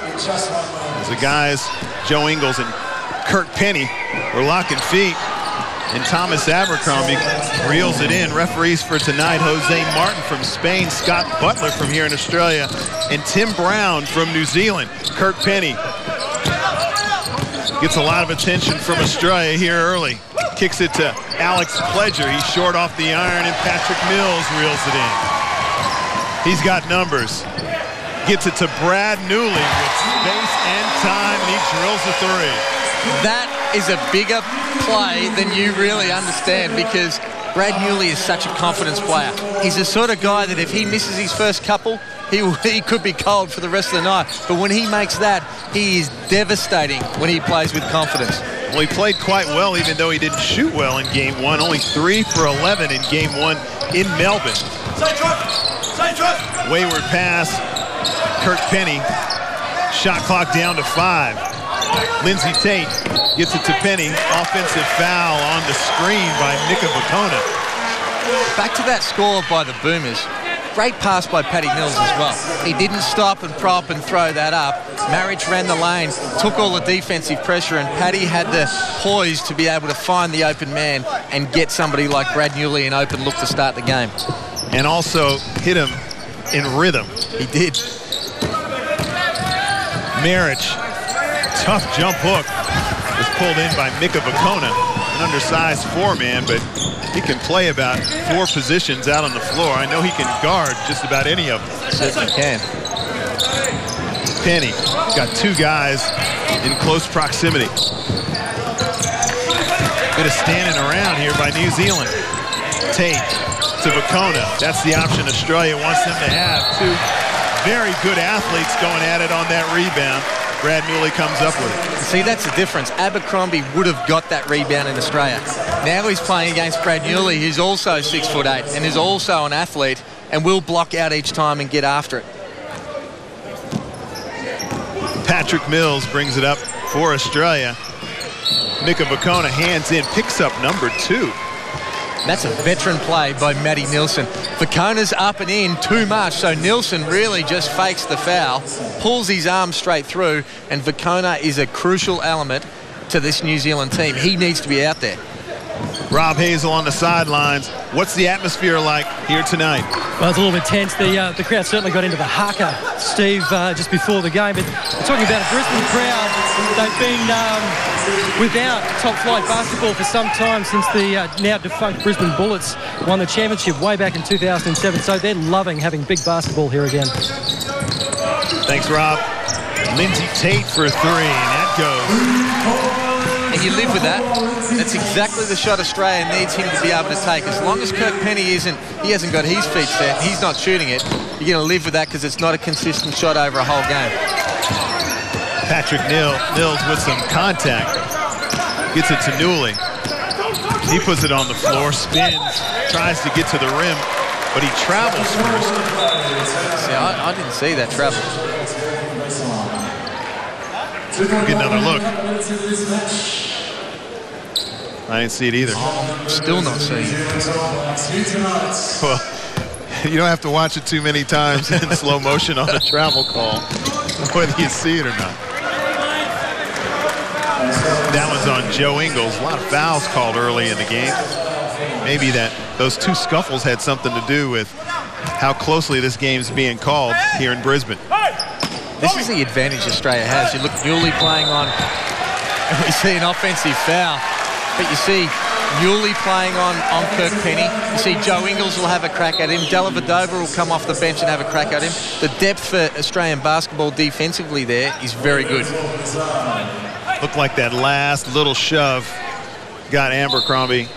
As the guys, Joe Ingles and Kirk Penny, were locking feet. And Thomas Abercrombie reels it in. Referees for tonight, Jose Martin from Spain, Scott Butler from here in Australia, and Tim Brown from New Zealand. Kirk Penny gets a lot of attention from Australia here early. Kicks it to Alex Pledger. He's short off the iron, and Patrick Mills reels it in. He's got numbers. Gets it to Brad Newley with space and time, and he drills the three. That is a bigger play than you really understand, because Brad Newley is such a confidence player. He's the sort of guy that if he misses his first couple, he could be cold for the rest of the night. But when he makes that, he is devastating when he plays with confidence. Well, he played quite well, even though he didn't shoot well in game one. Only 3 for 11 in game one in Melbourne. Wayward pass. Kirk Penny. Shot clock down to 5. Lindsay Tate gets it to Penny. Offensive foul on the screen by Nika Bacona. Back to that score by the Boomers. Great pass by Paddy Mills as well. He didn't stop and prop and throw that up. Marich ran the lane, took all the defensive pressure, and Paddy had the poise to be able to find the open man and get somebody like Brad Newley an open look to start the game. And also hit him in rhythm. He did. Marich, tough jump hook, was pulled in by Mika Bacona, an undersized 4-man, but he can play about 4 positions out on the floor. I know he can guard just about any of them. Certainly can. Penny got 2 guys in close proximity. Bit of standing around here by New Zealand. Tate to Bacona. That's the option Australia wants them to have. 2 very good athletes going at it on that rebound. Brad Newley comes up with it. See, that's the difference. Abercrombie would have got that rebound in Australia. Now he's playing against Brad Newley, who's also 6'8" and is also an athlete and will block out each time and get after it. Patrick Mills brings it up for Australia. Mika Bacona hands in, picks up number 2. That's a veteran play by Matty Nilsson. Bacona's up and in too much, so Nilsson really just fakes the foul, pulls his arm straight through, and Bacona is a crucial element to this New Zealand team. He needs to be out there. Rob Hazel on the sidelines. What's the atmosphere like here tonight? Well, it's a little bit tense. The crowd certainly got into the haka, Steve, just before the game. But we're talking about a Brisbane crowd. They've been without top-flight basketball for some time since the now defunct Brisbane Bullets won the championship way back in 2007. So they're loving having big basketball here again. Thanks, Rob. Lindsay Tate for 3, and that goes. And you live with that. That's exactly the shot Australia needs him to be able to take. As long as Kirk Penny he hasn't got his feet set, he's not shooting it, you're going to live with that because it's not a consistent shot over a whole game. Patrick Mills with some contact. Gets it to Newley. He puts it on the floor, spins, tries to get to the rim, but he travels first. See, I didn't see that travel. Get another look. I didn't see it either. Still not seeing it. Well, you don't have to watch it too many times in slow motion on a travel call, whether you see it or not. That one's on Joe Ingles. A lot of fouls called early in the game. Maybe those 2 scuffles had something to do with how closely this game's being called here in Brisbane. This is the advantage Australia has. You look Newley playing on, and we see an offensive foul. But you see Newley playing on Kirk Penny. You see Joe Ingles will have a crack at him. Dellavedova will come off the bench and have a crack at him. The depth for Australian basketball defensively there is very good. Looked like that last little shove got Abercrombie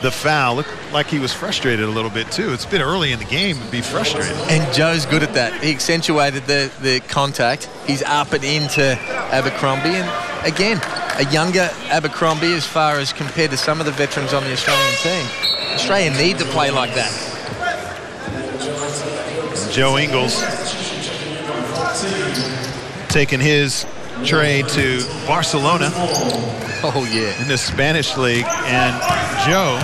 the foul. Looked like he was frustrated a little bit too. It's been early in the game to be frustrated. And Joe's good at that. He accentuated the contact. He's up and into Abercrombie. And again, a younger Abercrombie as far as compared to some of the veterans on the Australian team. Australia need to play like that. Joe Ingles taking his trade to Barcelona. Oh, yeah. In the Spanish league. And Joe,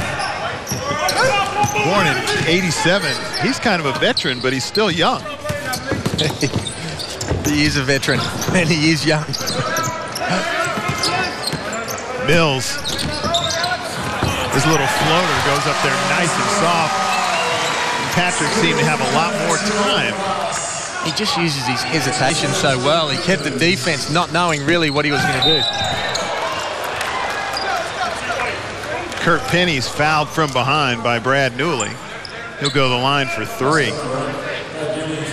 born in '87, he's kind of a veteran, but he's still young. He is a veteran, and he is young. Mills. His little floater goes up there nice and soft. And Patrick seemed to have a lot more time. He just uses his hesitation so well. He kept the defense not knowing really what he was going to do. Kurt Penny's fouled from behind by Brad Newley. He'll go to the line for 3.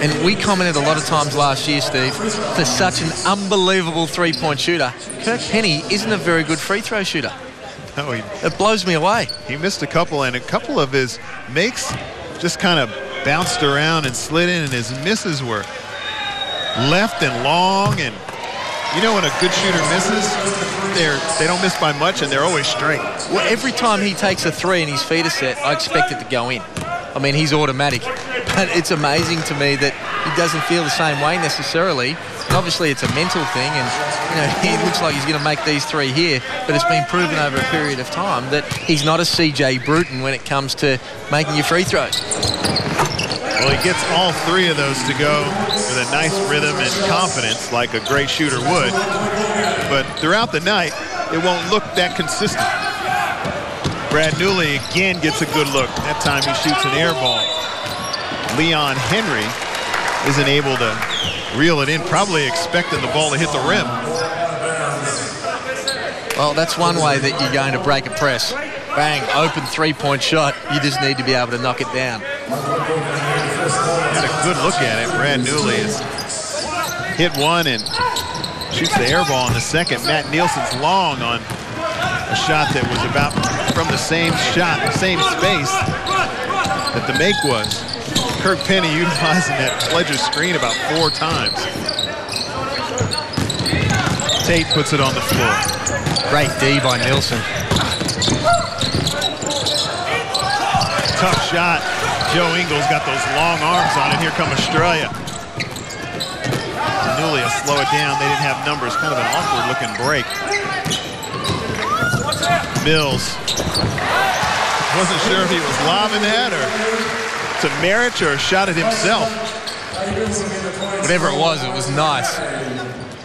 And we commented a lot of times last year, Steve, for such an unbelievable three-point shooter, Kurt Penny isn't a very good free throw shooter. No, it blows me away. He missed a couple, and a couple of his makes just kind of bounced around and slid in, and his misses were left and long. And you know when a good shooter misses, they don't miss by much, and they're always straight. Well, every time he takes a 3 and his feet are set, I expect it to go in. I mean, he's automatic. But it's amazing to me that he doesn't feel the same way necessarily. And obviously, it's a mental thing, and you know, he looks like he's going to make these 3 here, but it's been proven over a period of time that he's not a C.J. Bruton when it comes to making your free throws. Well, he gets all 3 of those to go with a nice rhythm and confidence like a great shooter would. But throughout the night, it won't look that consistent. Brad Newley again gets a good look. That time he shoots an air ball. Leon Henry isn't able to reel it in, probably expecting the ball to hit the rim. Well, that's one way that you're going to break a press. Bang, open three-point shot. You just need to be able to knock it down. Had a good look at it. Brad Newley has hit one and shoots the air ball in the second. Matt Nielsen's long on a shot that was about from the same shot, same space that the make was. Kirk Penny utilizing that Pledger screen about 4 times. Tate puts it on the floor. Great D by Nielsen. Tough shot. Joe Ingles got those long arms on it. Here come Australia. Newley will slow it down. They didn't have numbers. Kind of an awkward looking break. Mills. Wasn't sure if he was lobbing that or to Marich or shot it himself. Whatever it was nice.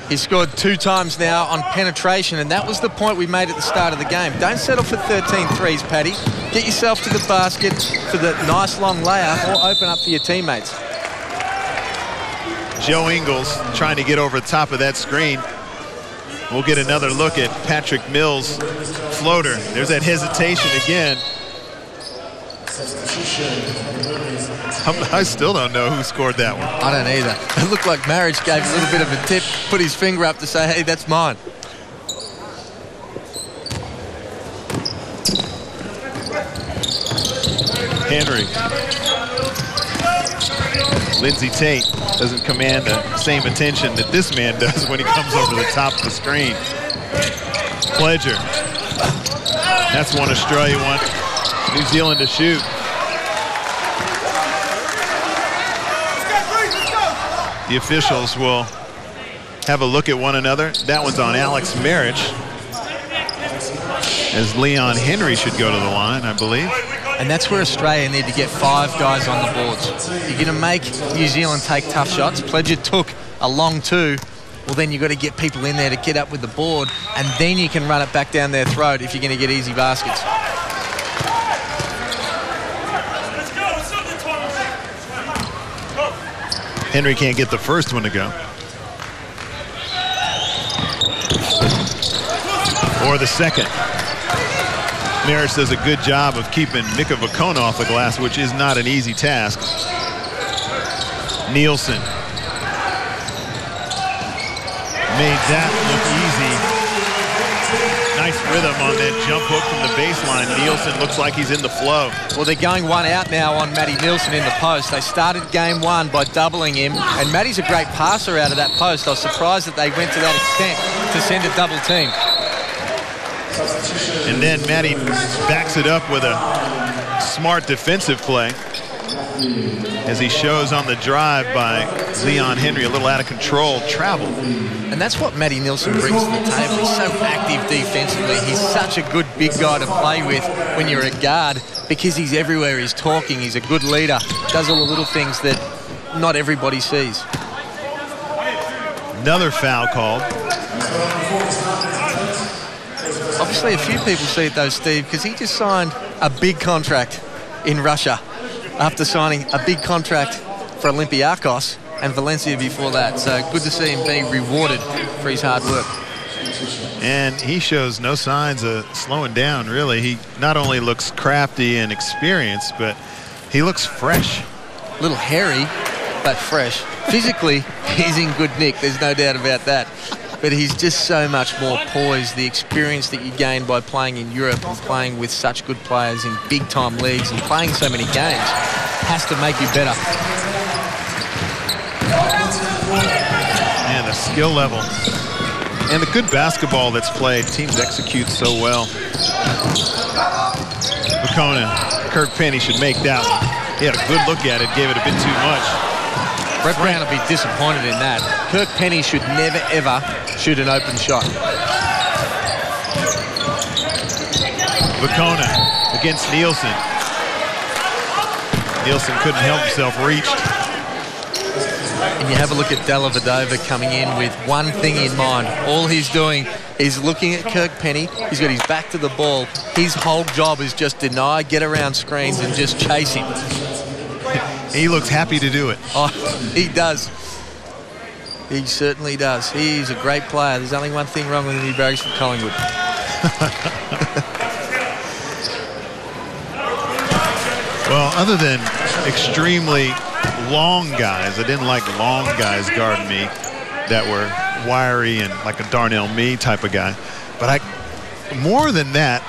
He scored 2 times now on penetration, and that was the point we made at the start of the game. Don't settle for 13 threes, Paddy. Get yourself to the basket for the nice long layup or open up for your teammates. Joe Ingles trying to get over the top of that screen. We'll get another look at Patrick Mills' floater. There's that hesitation again. I still don't know who scored that one. I don't either. It looked like Marich gave a little bit of a tip, put his finger up to say, hey, that's mine. Henry. Lindsey Tate doesn't command the same attention that this man does when he comes over the top of the screen. Pledger. That's one Australia wants New Zealand to shoot. The officials will have a look at one another. That one's on Alex Marich, as Leon Henry should go to the line, I believe. And that's where Australia need to get 5 guys on the boards. You're going to make New Zealand take tough shots. Pledger took a long 2. Well, then you've got to get people in there to get up with the board, and then you can run it back down their throat if you're going to get easy baskets. Henry can't get the first one to go. Or the second. Marich does a good job of keeping Mika Vukona off the glass, which is not an easy task. Nielsen. Made that look easy. Nice rhythm on that jump hook from the baseline. Nielsen looks like he's in the flow. Well, they're going one out now on Matty Nielsen in the post. They started game 1 by doubling him, and Matty's a great passer out of that post. I was surprised that they went to that extent to send a double team. And then Matty backs it up with a smart defensive play as he shows on the drive by Leon Henry, a little out of control, travel. And that's what Matty Nielsen brings to the table. He's so active defensively. He's such a good big guy to play with when you're a guard because he's everywhere. He's talking. He's a good leader. Does all the little things that not everybody sees. Another foul called. Obviously, a few people see it though, Steve, because he just signed a big contract in Russia after signing a big contract for Olympiacos and Valencia before that. So good to see him being rewarded for his hard work. And he shows no signs of slowing down, really. He not only looks crafty and experienced, but he looks fresh. A little hairy, but fresh. Physically, he's in good nick. There's no doubt about that. But he's just so much more poised. The experience that you gain by playing in Europe and playing with such good players in big-time leagues and playing so many games has to make you better. And the skill level and the good basketball that's played. Teams execute so well. Bacona, Kirk Penny should make that one. He had a good look at it, gave it a bit too much. Brett Brown will be disappointed in that. Kirk Penny should never, ever shoot an open shot. Bacona against Nielsen. Nielsen couldn't help himself, reached. And you have a look at Dellavedova coming in with one thing in mind. All he's doing is looking at Kirk Penny. He's got his back to the ball. His whole job is just deny, get around screens, and just chase him. He looks happy to do it. Oh, he does. He certainly does. He's a great player. There's only one thing wrong with him. He barracks for Collingwood. Well, other than extremely long guys, I didn't like long guys guarding me that were wiry and like a Darnell Mee type of guy. But more than that,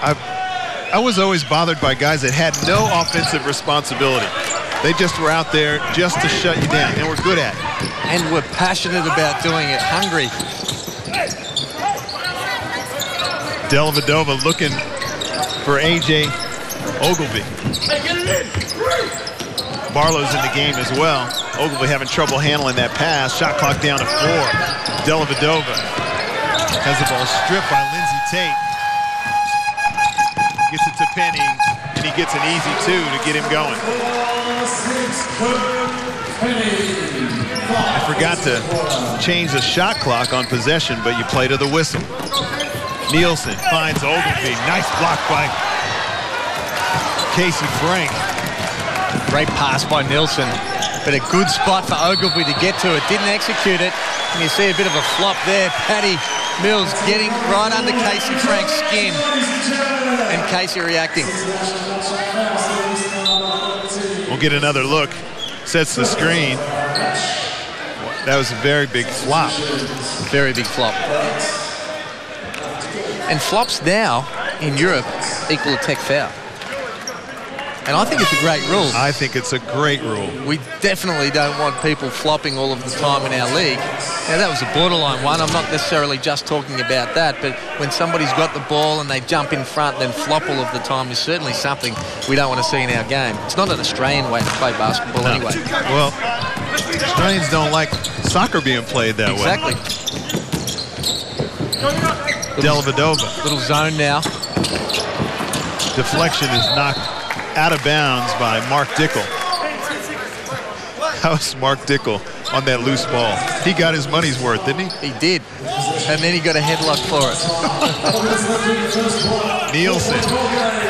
I was always bothered by guys that had no offensive responsibility. They just were out there just to shut you down, and were good at it. And were passionate about doing it, hungry. Dellavedova looking for A.J. Ogilvy. Barlow's in the game as well. Ogilvy having trouble handling that pass. Shot clock down to 4. Dellavedova has the ball stripped by Lindsay Tate. Gets it to Penny, and he gets an easy 2 to get him going. I forgot to change the shot clock on possession, but you play to the whistle. Nielsen finds Ogilvy. Nice block by Casey Frank. Great pass by Nielsen, but a good spot for Ogilvy to get to it. Didn't execute it. And you see a bit of a flop there. Paddy Mills getting right under Casey Frank's skin. And Casey reacting. We'll get another look. Sets the screen. That was a very big flop. Very big flop. And flops now in Europe equal a tech foul. And I think it's a great rule. I think it's a great rule. We definitely don't want people flopping all of the time in our league. Now, that was a borderline one. I'm not necessarily just talking about that, but when somebody's got the ball and they jump in front and then flop all of the time is certainly something we don't want to see in our game. It's not an Australian way to play basketball anyway. Well, Australians don't like soccer being played that way. Exactly. Dellavedova. Little zone now. Deflection is knocked out of bounds by Mark Dickel. How was Mark Dickel on that loose ball? He got his money's worth, didn't he? He did. And then he got a headlock for it. Nielsen,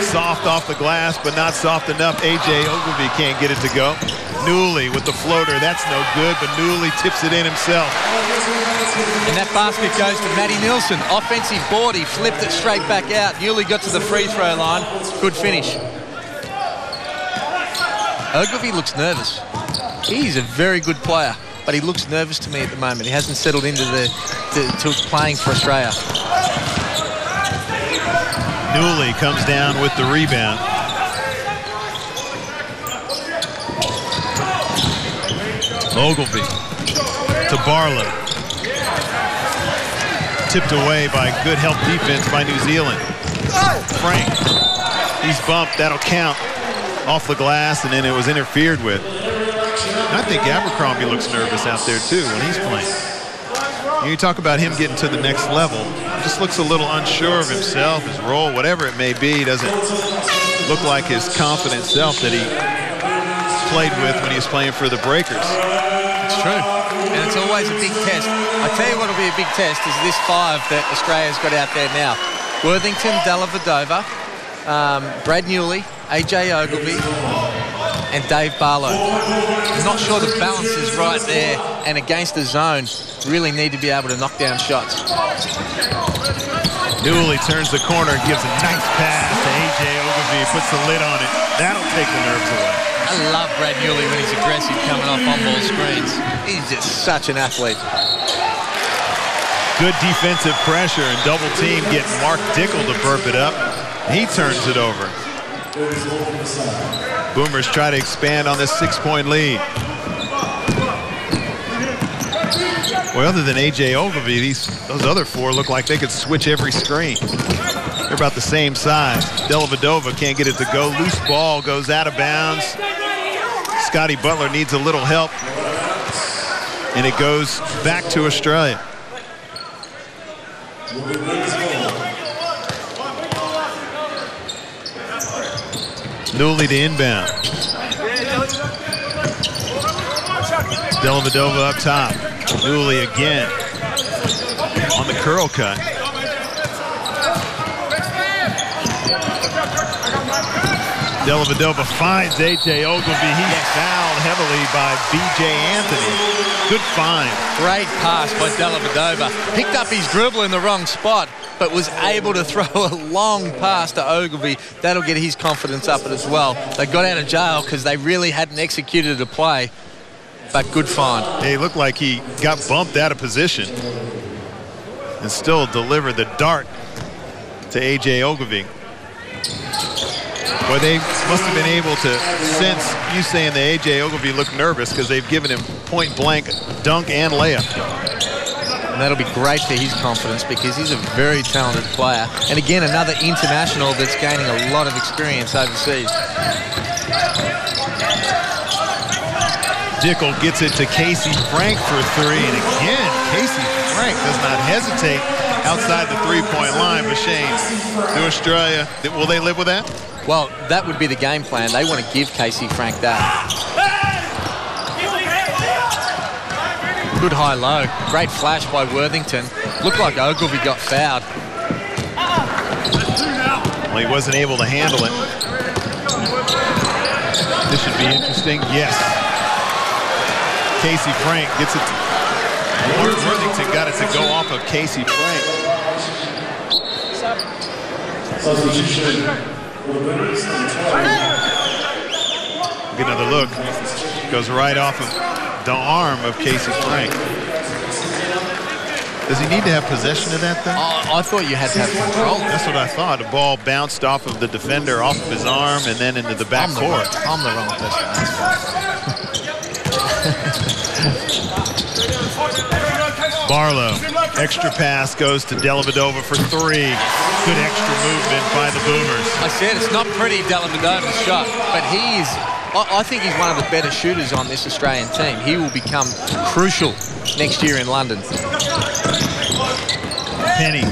soft off the glass, but not soft enough. A.J. Ogilvy can't get it to go. Newley with the floater. That's no good, but Newley tips it in himself. And that basket goes to Matty Nielsen. Offensive board. He flipped it straight back out. Newley got to the free throw line. Good finish. Ogilvy looks nervous. He's a very good player, but he looks nervous to me at the moment. He hasn't settled into to playing for Australia. Newley comes down with the rebound. Ogilvy to Barlow. Tipped away by good help defense by New Zealand. Frank, he's bumped. That'll count. Off the glass, and then it was interfered with. And I think Abercrombie looks nervous out there too when he's playing. You talk about him getting to the next level. He just looks a little unsure of himself, his role, whatever it may be. He doesn't look like his confident self that he played with when he was playing for the Breakers. It's true. and it's always a big test. I tell you what will be a big test is this 5 that Australia's got out there now. Worthington, Dellavedova, Brad Newley, AJ Ogilvy, and Dave Barlow. I'm not sure the balance is right there, and against the zone, really need to be able to knock down shots. Newley turns the corner and gives a nice pass to AJ Ogilvy, puts the lid on it. That'll take the nerves away. I love Brad Newley when he's aggressive coming off on-ball screens. He's just such an athlete. Good defensive pressure and double team getting Mark Dickel to burp it up. He turns it over. Boomers try to expand on this 6-point lead. Well, other than AJ Ogilvy, those other 4 look like they could switch every screen. They're about the same size. Dellavedova can't get it to go. Loose ball goes out of bounds. Scotty Butler needs a little help. And it goes back to Australia. Newley to inbound. Dellavedova up top. Newley again on the curl cut. Dellavedova finds AJ Ogilvy. He's fouled heavily by B.J. Anthony. Good find. Great pass by Dellavedova. Picked up his dribble in the wrong spot, but was able to throw a long pass to Ogilvy. That'll get his confidence up as well. They got out of jail because they really hadn't executed a play, but good find. He looked like he got bumped out of position and still delivered the dart to AJ Ogilvy. Boy, they must have been able to sense you saying that AJ Ogilvy looked nervous because they've given him point-blank dunk and layup. And that'll be great for his confidence because he's a very talented player. And again, another international that's gaining a lot of experience overseas. Dickel gets it to Casey Frank for 3. And again, Casey Frank does not hesitate outside the 3-point line. But Shane, to Australia, will they live with that? Well, that would be the game plan. They want to give Casey Frank that. Good high-low. Great flash by Worthington. Looked like Ogilvy got fouled. Well, he wasn't able to handle it. This should be interesting. Yes. Casey Frank gets it. Worthington got it to go off of Casey Frank. Get another look. Goes right off of the arm of Casey Frank. Does he need to have possession of that thing? I thought you had to have control. That's what I thought. The ball bounced off of the defender, off of his arm, and then into the back court. I'm the wrong person to ask. Barlow, extra pass goes to Dellavedova for 3. Good extra movement by the Boomers. I said it's not pretty, Dellavedova's shot, but I think he's one of the better shooters on this Australian team. He will become crucial next year in London. Penny.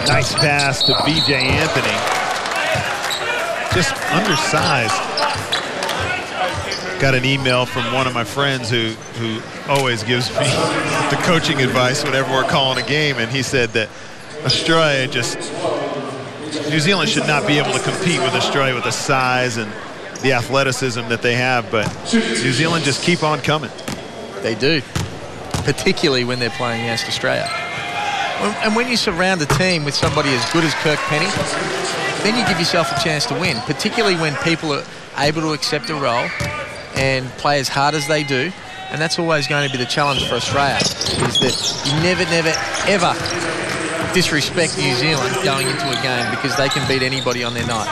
Nice pass to B.J. Anthony. Just undersized. Got an email from one of my friends who always gives me the coaching advice whenever we're calling a game, and he said that New Zealand should not be able to compete with Australia with the size and the athleticism that they have, but New Zealand just keep on coming. They do, particularly when they're playing against Australia. And when you surround a team with somebody as good as Kirk Penny, then you give yourself a chance to win, particularly when people are able to accept a role and play as hard as they do. And that's always going to be the challenge for Australia, is that you never, ever disrespect New Zealand going into a game because they can beat anybody on their night.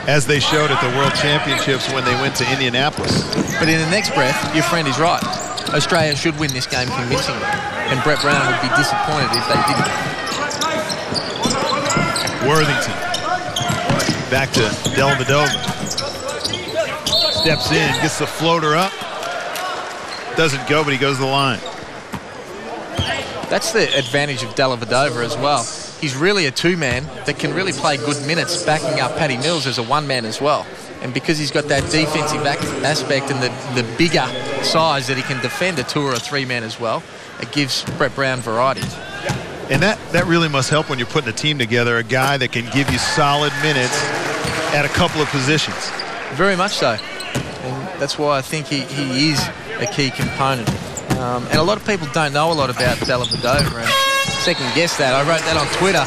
As they showed at the World Championships when they went to Indianapolis. But in the next breath, your friend is right. Australia should win this game convincingly. And Brett Brown would be disappointed if they didn't. Worthington. Back to Dellavedova. Steps in, gets the floater up. Doesn't go, but he goes to the line. That's the advantage of Dellavedova as well. He's really a two-man that can really play good minutes backing up Paddy Mills as a one-man as well. And because he's got that defensive aspect and the bigger size that he can defend a 2 or a 3 man as well. It gives Brett Brown variety. And that really must help when you're putting a team together, a guy that can give you solid minutes at a couple of positions. Very much so. And that's why I think he is a key component. And a lot of people don't know a lot about Zelanda-Australia and second-guess that. I wrote that on Twitter,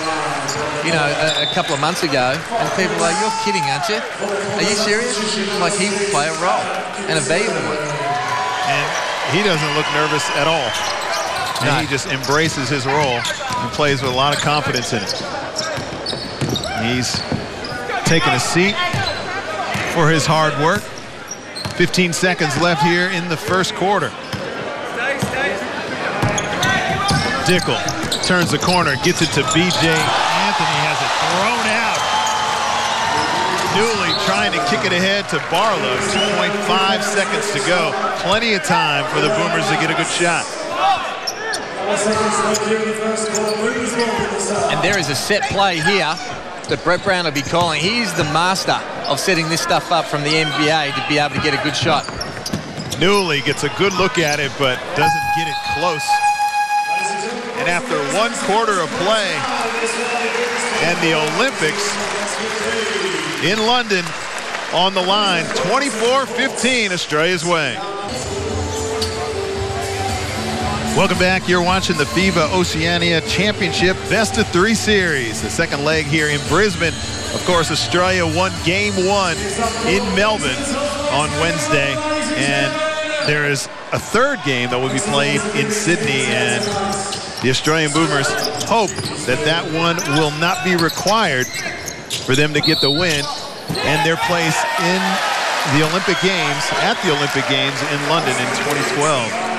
you know, a couple of months ago, and people were like, "You're kidding, aren't you? Are you serious?" Like, he will play a role, and a valuable one. And he doesn't look nervous at all. No. He just embraces his role and plays with a lot of confidence in it. He's taking a seat for his hard work. 15 seconds left here in the first quarter. Dickel turns the corner, gets it to B.J. Anthony, has it thrown out. Newley trying to kick it ahead to Barlow. 2.5 seconds to go. Plenty of time for the Boomers to get a good shot. And there is a set play here that Brett Brown will be calling. He's the master of setting this stuff up from the NBA to be able to get a good shot. Newley gets a good look at it, but doesn't get it close. And after 1 quarter of play, and the Olympics in London on the line, 24-15 Australia's way. Welcome back. You're watching the FIBA Oceania Championship Best of 3 series. The second leg here in Brisbane. Of course, Australia won Game 1 in Melbourne on Wednesday. And there is a third game that will be played in Sydney. And the Australian Boomers hope that that one will not be required for them to get the win and their place in the Olympic Games, at the Olympic Games in London in 2012.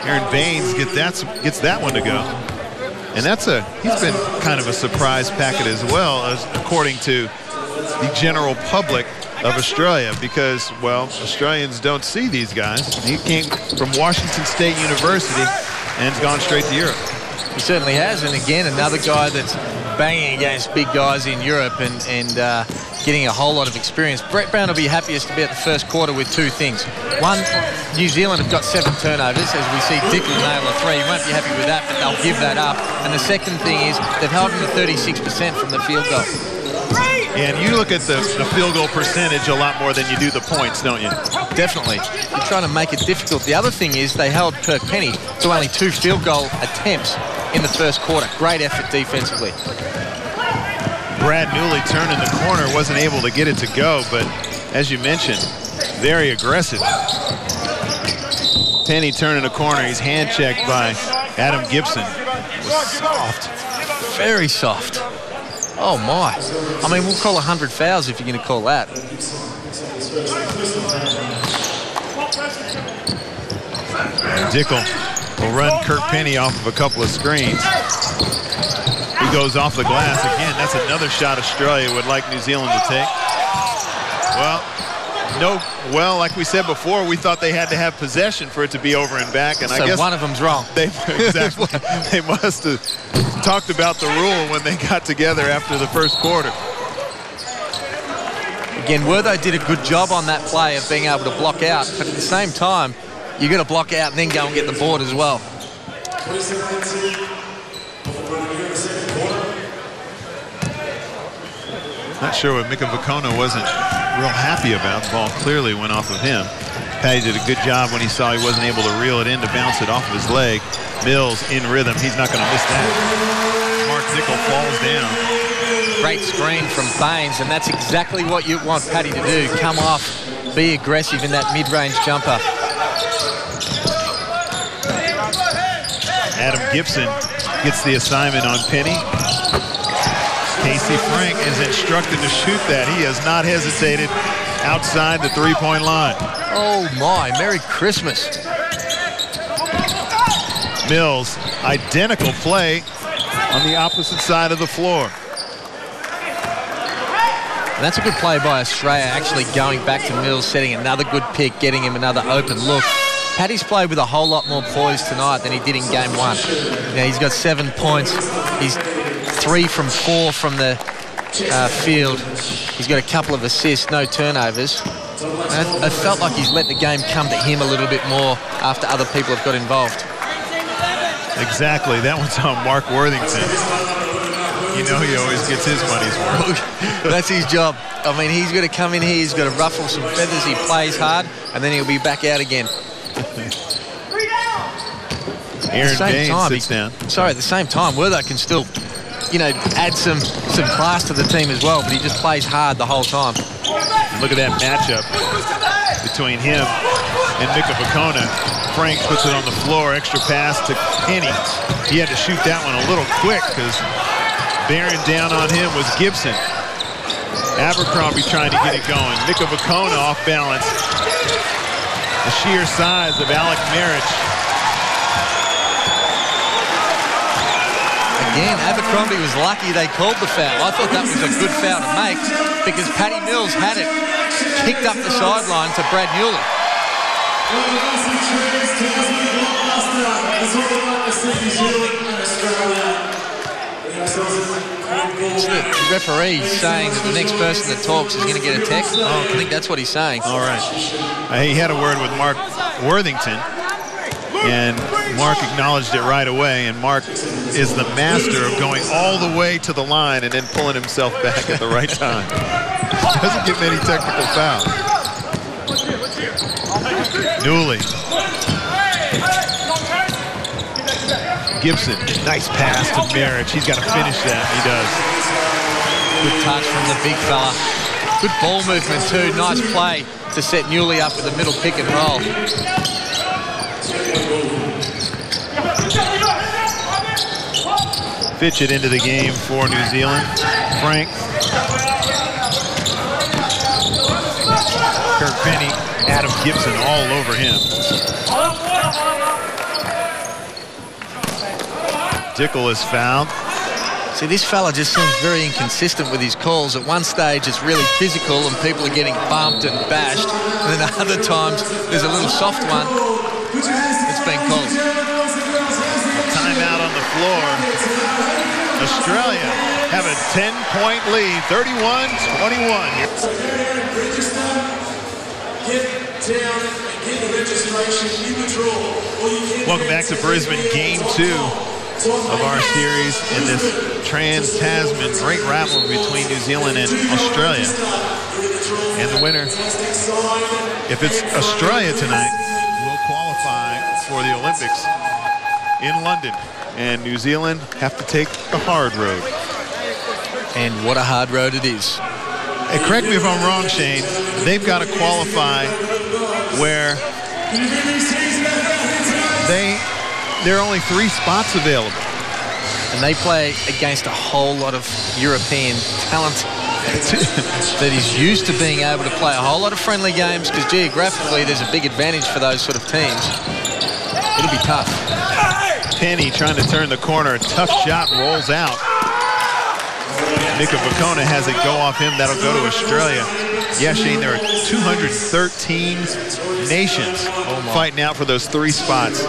Aaron Baines gets that one to go. And he's been kind of a surprise packet as well, as according to the general public of Australia, because, well, Australians don't see these guys. He came from Washington State University and has gone straight to Europe. He certainly has, and again, another guy that's banging against big guys in Europe and getting a whole lot of experience. Brett Brown will be happiest to be at the first quarter with 2 things. One, New Zealand have got 7 turnovers, as we see Dickel nail a 3. He won't be happy with that, but they'll give that up. And the second thing is they've held him to 36% from the field goal. And you look at the field goal percentage a lot more than you do the points, don't you? Definitely. You're trying to make it difficult. The other thing is they held Kirk Penny to only 2 field goal attempts in the first quarter. Great effort defensively. Brad Newley turning the corner, wasn't able to get it to go, but as you mentioned, very aggressive. Penny turning the corner, he's hand checked by Adam Gibson. It was soft, very soft. Oh my. I mean, we'll call 100 fouls if you're going to call that. Dickel will run Kirk Penny off of a couple of screens. He goes off the glass again. That's another shot Australia would like New Zealand to take. Well, like we said before, we thought they had to have possession for it to be over and back, and so I guess one of them's wrong. Exactly. They must have talked about the rule when they got together after the first quarter. Again, Wertho did a good job on that play of being able to block out, but at the same time, you got to block out and then go and get the board as well. Not sure what Mika Vukona wasn't real happy about. The ball clearly went off of him. Patty did a good job when he saw he wasn't able to reel it in to bounce it off of his leg. Mills in rhythm. He's not going to miss that. Mark Dickel falls down. Great screen from Baines, and that's exactly what you want Patty to do. Come off, be aggressive in that mid-range jumper. Adam Gibson gets the assignment on Penny. Casey Frank is instructed to shoot that. He has not hesitated outside the three-point line. Oh my, Merry Christmas. Mills, identical play on the opposite side of the floor. And that's a good play by Australia, actually going back to Mills, setting another good pick, getting him another open look. Paddy's played with a whole lot more poise tonight than he did in game 1. Now, he's got 7 points. He's 3 from 4 from the field. He's got a couple of assists, no turnovers. I felt like he's let the game come to him a little bit more after other people have got involved. Exactly. That one's on Mark Worthington. You know he always gets his money's worth. That's his job. I mean, he's got to come in here, he's got to ruffle some feathers, he plays hard, and then he'll be back out again. Aaron Baines sits down. Sorry, at the same time, Werther can still, you know, add some class to the team as well, but he just plays hard the whole time. Look at that matchup between him and Mika Vukona. Frank puts it on the floor, extra pass to Penny. He had to shoot that one a little quick because bearing down on him was Gibson. Abercrombie trying to get it going. Mika Vukona off balance. The sheer size of Alec Marich. Again, Abercrombie was lucky they called the foul. I thought that was a good foul to make because Paddy Mills had it kicked up the sideline to Brad Newley. The referee saying that the next person that talks is going to get a text. Oh, I think that's what he's saying. All right. He had a word with Mark Worthington, and Mark acknowledged it right away, and Mark is the master of going all the way to the line and then pulling himself back at the right time. Doesn't get many technical fouls. Newley. Gibson, nice pass to Marich. He's got to finish that. He does. Good touch from the big fella. Good ball movement too. Nice play to set Newley up with the middle pick and roll. Fitch it into the game for New Zealand. Frank. Kirk Penny, Adam Gibson all over him. Dickel is fouled. See, this fella just seems very inconsistent with his calls. At one stage, it's really physical and people are getting bumped and bashed. And then at other times, there's a little soft one that's been called. Timeout on the floor. Australia have a 10-point lead, 31-21. Welcome back to Brisbane, Game 2 of our series in this Trans-Tasman great rivalry between New Zealand and Australia. And the winner, if it's Australia tonight, will qualify for the Olympics in London. And New Zealand have to take the hard road. And what a hard road it is. And correct me if I'm wrong, Shane, they've got to qualify where there are only 3 spots available. And they play against a whole lot of European talent that is used to being able to play a whole lot of friendly games because geographically there's a big advantage for those sort of teams. It'll be tough. Penny trying to turn the corner. Tough shot rolls out. Mika Vukona has it go off him. That'll go to Australia. Yeah, Shane, there are 213 nations fighting out for those 3 spots.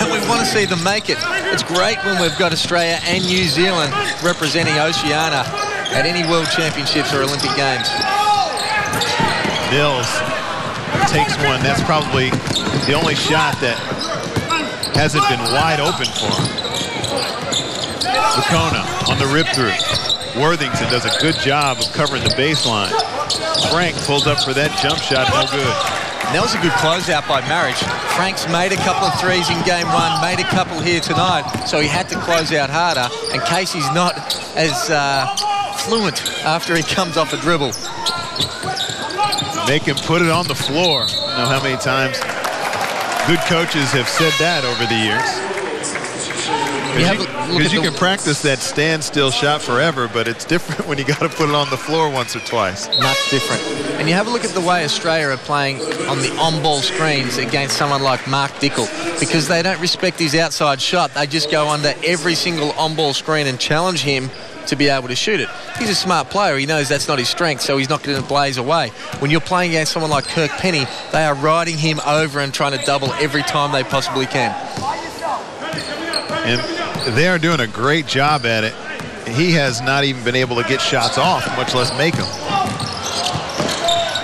And we want to see them make it. It's great when we've got Australia and New Zealand representing Oceania at any World Championships or Olympic Games. Mills takes one. That's probably the only shot that hasn't been wide open for him. Vukona on the rip-through. Worthington does a good job of covering the baseline. Frank pulls up for that jump shot, no good. And that was a good closeout by Marich. Frank's made a couple of threes in game 1, made a couple here tonight, so he had to close out harder. And Casey's not as fluent after he comes off a dribble. Make him put it on the floor. I don't know how many times good coaches have said that over the years. Because you can practice that standstill shot forever, but it's different when you got to put it on the floor once or twice. Much different. And you have a look at the way Australia are playing on the on-ball screens against someone like Mark Dickel, because they don't respect his outside shot. They just go under every single on-ball screen and challenge him to be able to shoot it. He's a smart player. He knows that's not his strength, so he's not going to blaze away. When you're playing against someone like Kirk Penny, they are riding him over and trying to double every time they possibly can. And they are doing a great job at it. he has not even been able to get shots off, much less make them.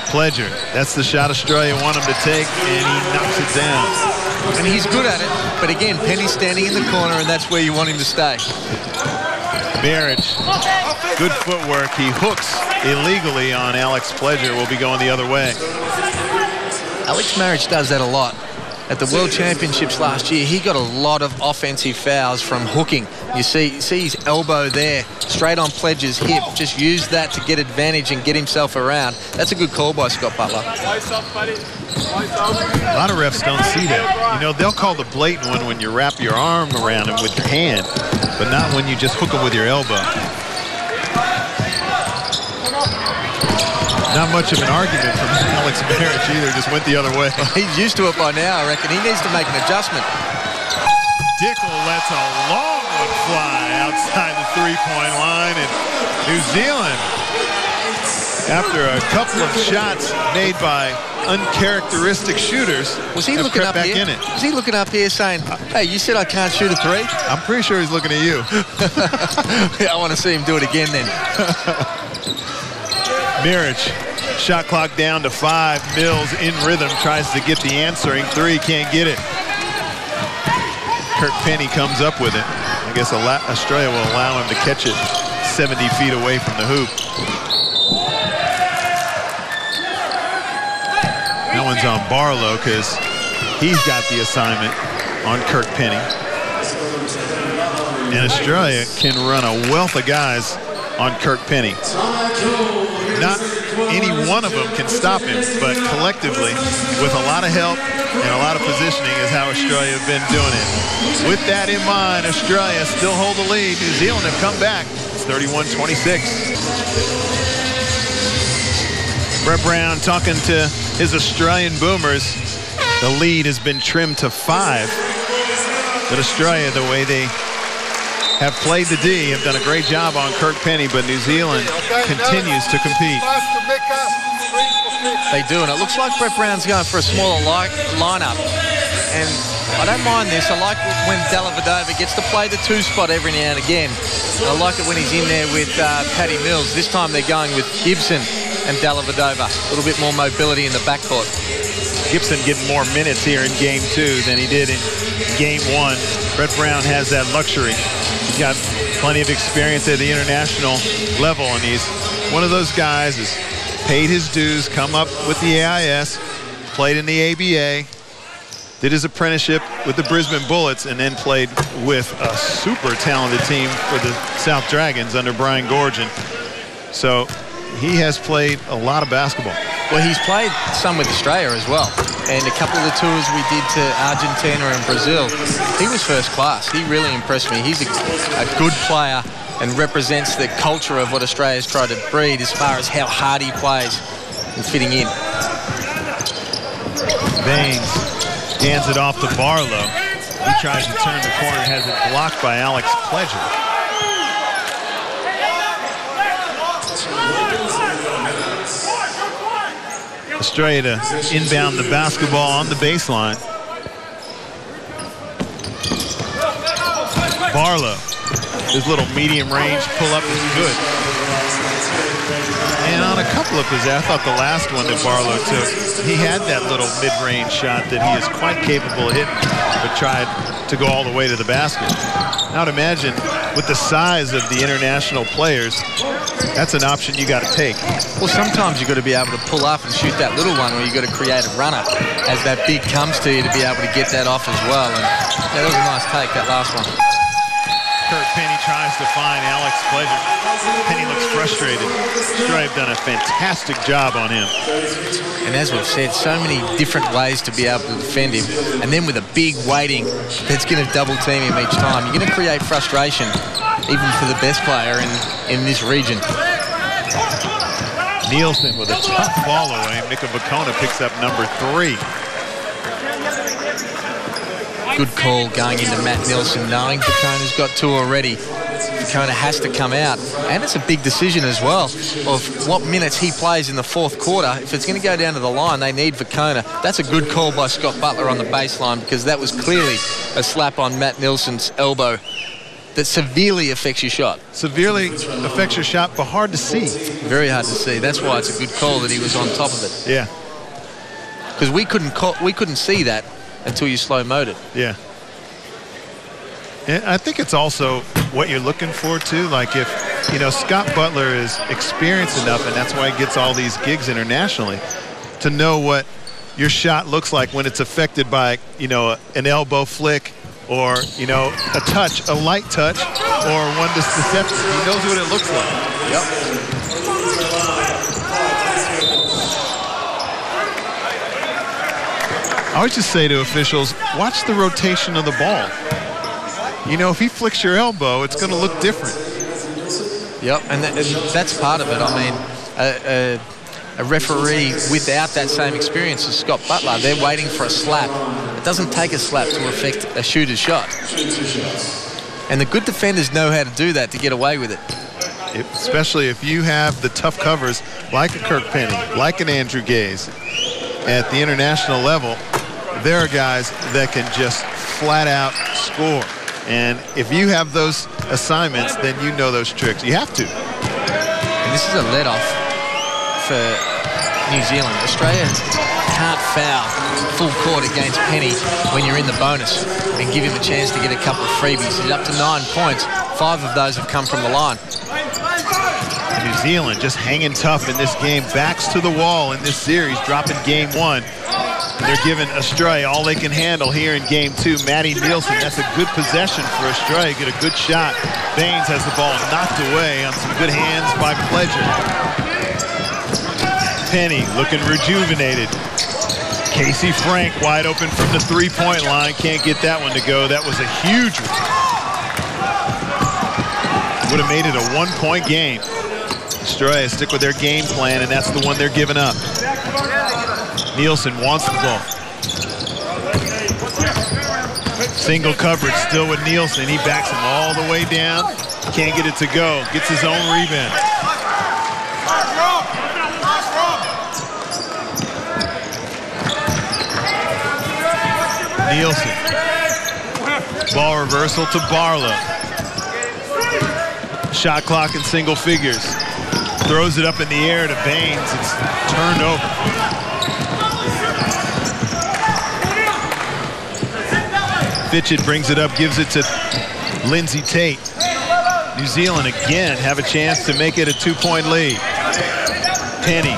Pledger, that's the shot Australia want him to take, and he knocks it down. And he's good at it, but again, Penny's standing in the corner, and that's where you want him to stay. Marriage, good footwork. He hooks illegally on Alex Pledger. Will be going the other way. Alex Marriage does that a lot. At the World Championships last year, he got a lot of offensive fouls from hooking. You see his elbow there, straight on Pledger's hip. Just use that to get advantage and get himself around. That's a good call by Scott Butler. A lot of refs don't see that. You know, they'll call the blatant one when you wrap your arm around him with your hand, but not when you just hook him with your elbow. Not much of an argument from Alex Marriage either, just went the other way. Well, he's used to it by now, I reckon. He needs to make an adjustment. Dickel lets a long one fly outside the three-point line, and New Zealand, after a couple of shots made by uncharacteristic shooters, was he looking up back here? In it. Was he looking up here saying, hey, you said I can't shoot a three? I'm pretty sure he's looking at you. Yeah, I want to see him do it again then. Marriage, shot clock down to 5. Mills in rhythm, tries to get the answering three, can't get it. Kirk Penny comes up with it. I guess Australia will allow him to catch it 70 feet away from the hoop. That one's on Barlow because he's got the assignment on Kirk Penny. And Australia can run a wealth of guys on Kirk Penny. Not any one of them can stop him, but collectively, with a lot of help and a lot of positioning, is how Australia have been doing it. With that in mind, Australia still hold the lead. New Zealand have come back. It's 31-26. Brett Brown talking to his Australian Boomers. The lead has been trimmed to 5. But Australia, the way they have played the D, have done a great job on Kirk Penny, but New Zealand continues to compete. They do, and it looks like Brett Brown's going for a smaller lineup. And I don't mind this. I like when Dellavedova gets to play the 2 spot every now and again. And I like it when he's in there with Patty Mills. This time they're going with Gibson and Dellavedova. A little bit more mobility in the backcourt. Gibson getting more minutes here in Game 2 than he did in Game 1. Brett Brown has that luxury. He's got plenty of experience at the international level, and he's one of those guys who's paid his dues, come up with the AIS, played in the ABA, did his apprenticeship with the Brisbane Bullets, and then played with a super talented team for the South Dragons under Brian Gorgon. So he has played a lot of basketball. Well, he's played some with Australia as well. And a couple of the tours we did to Argentina and Brazil, he was first class. He really impressed me. He's a good player and represents the culture of what Australia's tried to breed as far as how hard he plays and fitting in. Baines hands it off to Barlow. He tries to turn the corner, has it blocked by Alex Pledger. Australia to inbound the basketball on the baseline. Barlow, his little medium range pull-up is good. And on a couple of possessions, I thought the last one that Barlow took, he had that little mid-range shot that he is quite capable of hitting, but tried to go all the way to the basket. I would imagine with the size of the international players, that's an option you got to take. Well, sometimes you got to be able to pull up and shoot that little one, or you got to create a runner as that big comes to you to be able to get that off as well. And that was a nice take, that last one. Kirk Penny tries to find Alex Pledger. Penny looks frustrated. Australia have done a fantastic job on him. And as we've said, so many different ways to be able to defend him. And then with a big weighting that's going to double team him each time, you're going to create frustration even for the best player in this region. Nielsen with a tough ball away. Mika Vukona picks up number 3. Good call going into Matt Nielsen, knowing Vukona's got 2 already. Vukona has to come out. And it's a big decision as well of what minutes he plays in the 4th quarter. If it's going to go down to the line, they need Vukona. That's a good call by Scott Butler on the baseline, because that was clearly a slap on Matt Nielsen's elbow. that severely affects your shot. Severely affects your shot, but hard to see. Very hard to see. That's why it's a good call that he was on top of it. Yeah. Because we couldn't see that until you slow-moed it. Yeah. And I think it's also what you're looking for, too. Like if, you know, Scott Butler is experienced enough, and that's why he gets all these gigs internationally, to know what your shot looks like when it's affected by, you know, an elbow flick or, you know, a touch, a light touch, or one that's deceptive. He knows what it looks like. Yep. I always just say to officials, watch the rotation of the ball. You know, if he flicks your elbow, it's going to look different. Yep, and that's part of it. I mean, a referee without that same experience as Scott Butler, they're waiting for a slap. It doesn't take a slap to affect a shooter's shot. And the good defenders know how to do that to get away with it. Especially if you have the tough covers like a Kirk Penny, like an Andrew Gaze. At the international level, there are guys that can just flat out score. And if you have those assignments, then you know those tricks. You have to. And this is a let-off for New Zealand. Australia can't foul full court against Penny when you're in the bonus and give him a chance to get a couple of freebies. He's up to 9 points. 5 of those have come from the line. New Zealand just hanging tough in this game. Backs to the wall in this series, dropping game 1. They're giving Australia all they can handle here in game 2. Matty Nielsen, that's a good possession for Australia. Get a good shot. Baines has the ball knocked away on some good hands by Pledger. Penny looking rejuvenated. Casey Frank wide open from the three-point line. Can't get that one to go. That was a huge one. Would have made it a one-point game. Australia stick with their game plan, and that's the one they're giving up. Nielsen wants the ball. Single coverage still with Nielsen. He backs him all the way down. Can't get it to go. Gets his own rebound. Nielsen. Ball reversal to Barlow. Shot clock in single figures. Throws it up in the air to Baines. It's turned over. Fitchett brings it up, gives it to Lindsay Tate. New Zealand again have a chance to make it a 2-point lead. Penny.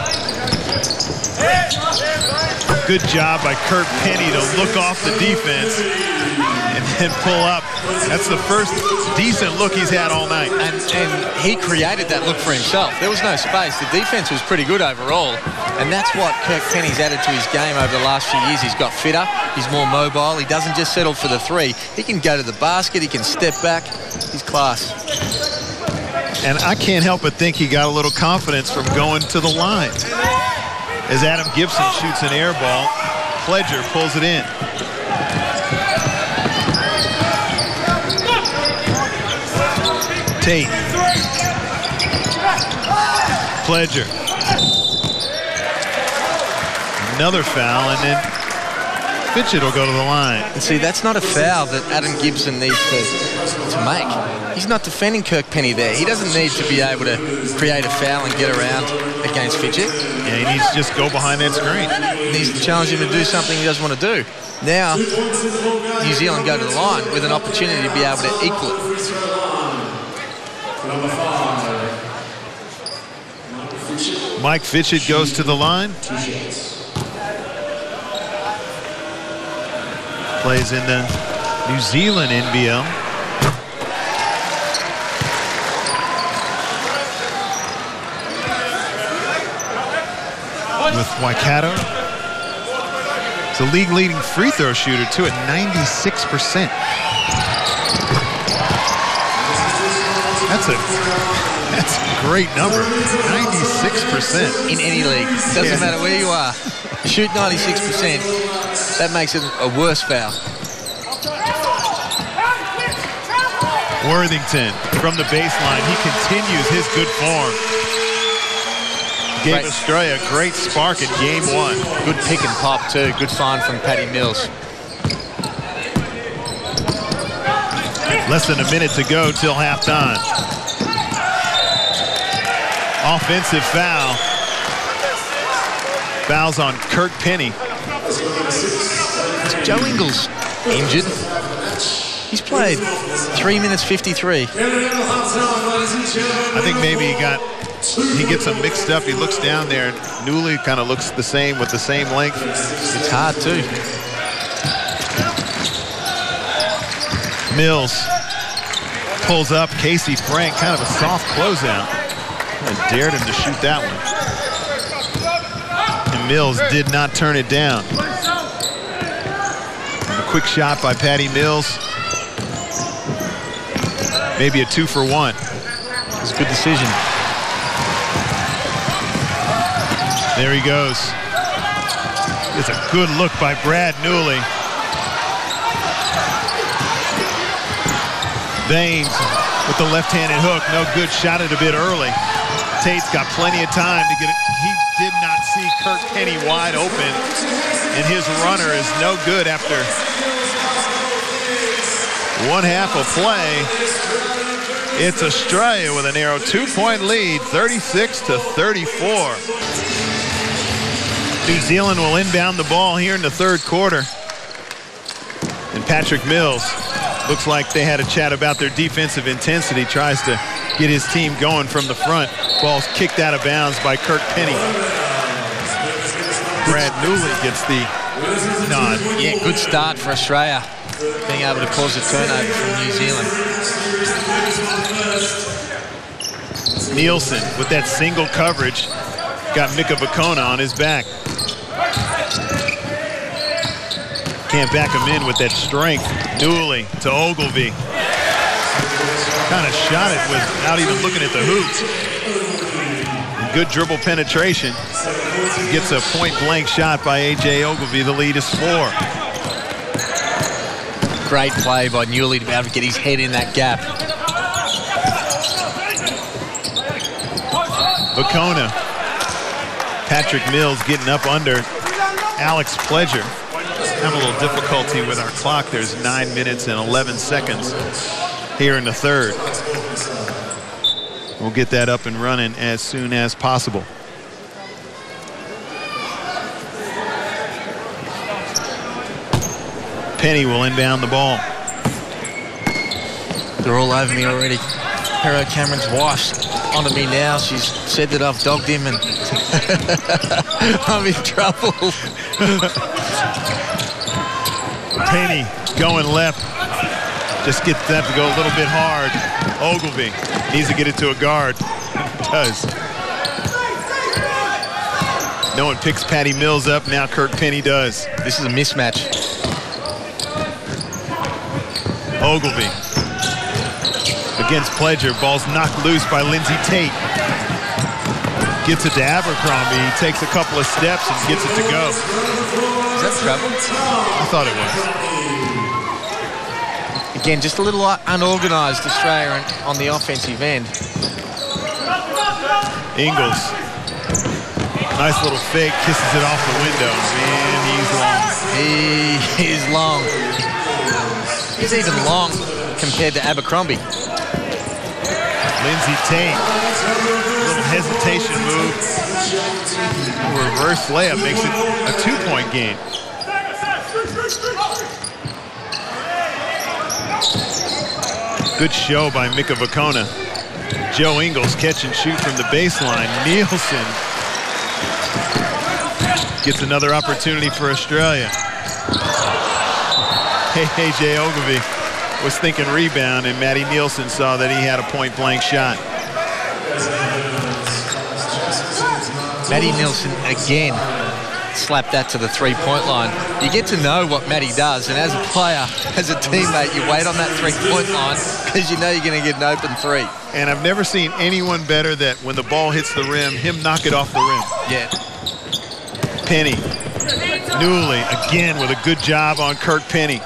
Good job by Kirk Penny to look off the defense and then pull up. That's the first decent look he's had all night. And he created that look for himself. There was no space. The defense was pretty good overall. And that's what Kirk Penny's added to his game over the last few years. He's got fitter. He's more mobile. He doesn't just settle for the three. He can go to the basket. He can step back. He's class. And I can't help but think he got a little confidence from going to the line. As Adam Gibson shoots an air ball, Pledger pulls it in. Tate. Pledger. Another foul, and then Fitchett will go to the line. And see, that's not a foul that Adam Gibson needs to make. He's not defending Kirk Penny there. He doesn't need to be able to create a foul and get around against Fitchett. Yeah, he needs to just go behind that screen. He needs to challenge him to do something he doesn't want to do. Now, New Zealand go to the line with an opportunity to be able to equal it. Mike Fitchett goes to the line. Plays in the New Zealand NBL. With Waikato. It's a league-leading free throw shooter, too, at 96%. That's a great number, 96%. In any league. Doesn't matter where you are. Shoot 96%. That makes it a worse foul. Worthington from the baseline. He continues his good form. Gave Australia a great spark in game 1. Good pick and pop too. Good find from Patty Mills. Less than a minute to go till halftime. Offensive foul. Fouls on Kirk Penny. Is Joe Ingles injured? He's played 3 minutes 53. I think maybe he gets them mixed up. He looks down there. Newley kind of looks the same with the same length. It's hard too. Mills pulls up. Casey Frank, kind of a soft closeout. I dared him to shoot that one. And Mills did not turn it down. And a quick shot by Patty Mills. Maybe a 2-for-1. It's a good decision. There he goes. It's a good look by Brad Newley. Baines with the left-handed hook. No good. Shot it a bit early. Tate's got plenty of time to get it. He did not see Kirk Penny wide open. And his runner is no good after one half of play. It's Australia with a narrow 2-point lead, 36-34. New Zealand will inbound the ball here in the third quarter. And Patrick Mills, looks like they had a chat about their defensive intensity, tries to get his team going from the front. Ball's kicked out of bounds by Kirk Penny. Brad Newley gets the nod. Yeah, good start for Australia, being able to cause a turnover from New Zealand. Nielsen with that single coverage got Mika Vukona on his back. Can't back him in with that strength. Newley to Ogilvie. Kind of shot it without even looking at the hoop. Good dribble penetration. Gets a point-blank shot by A.J. Ogilvie. The lead is 4. Great play by Newley to be able to get his head in that gap. Vukona. Patrick Mills getting up under Alex Pledger. Have a little difficulty with our clock. There's 9 minutes and 11 seconds here in the third. We'll get that up and running as soon as possible. Penny will inbound the ball. They're all over me already. Hero Cameron's wife's onto me now. She's said that I've dogged him and I'm in trouble. Penny going left. Just gets that to go a little bit hard. Ogilvie needs to get it to a guard. Does. No one picks Patty Mills up. Now Kirk Penny does. This is a mismatch. Ogilvie against Pledger. Ball's knocked loose by Lindsey Tate. Gets it to Abercrombie. He takes a couple of steps and gets it to go. Is that trouble? I thought it was. Again, just a little unorganized Australia on the offensive end. Ingles. Nice little fake. Kisses it off the window. Man, he's long. He is long. He's even long compared to Abercrombie. Lindsey Tate. Little hesitation move. Reverse layup makes it a 2-point game. Good show by Mika Vukona. Joe Ingles catch and shoot from the baseline. Nielsen gets another opportunity for Australia. A.J. Ogilvie was thinking rebound, and Matty Nielsen saw that he had a point-blank shot. Matty Nielsen again slapped that to the three-point line. You get to know what Matty does, and as a player, as a teammate, you wait on that three-point line because you know you're going to get an open three. And I've never seen anyone better that when the ball hits the rim, him knock it off the rim. Yeah. Penny. Newley again with a good job on Kirk Penny.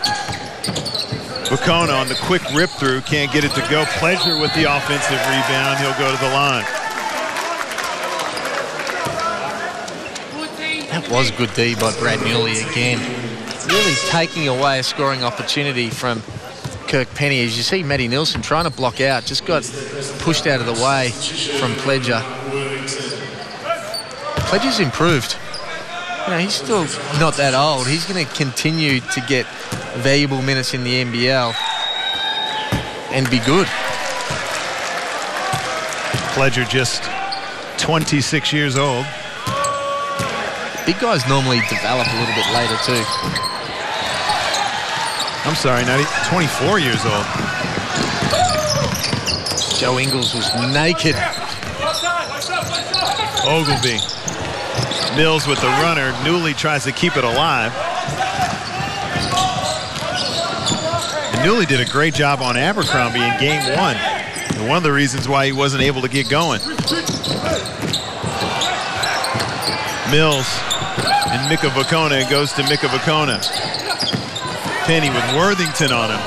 Vukona on the quick rip-through, can't get it to go. Pledger with the offensive rebound. He'll go to the line. That was good D by Brad Newley again. Really taking away a scoring opportunity from Kirk Penny. As you see, Matty Nielsen trying to block out, just got pushed out of the way from Pledger. Pledger's improved. You know, he's still not that old. He's going to continue to get valuable minutes in the NBL and be good. Pledger just 26 years old. Big guys normally develop a little bit later too. I'm sorry, not 24 years old. Joe Ingles was naked. Ogilvy. Mills with the runner. Newley tries to keep it alive. And Newley did a great job on Abercrombie in game 1. And one of the reasons why he wasn't able to get going. Mills and Mika Vukona goes to Mika Vukona. Penny with Worthington on him.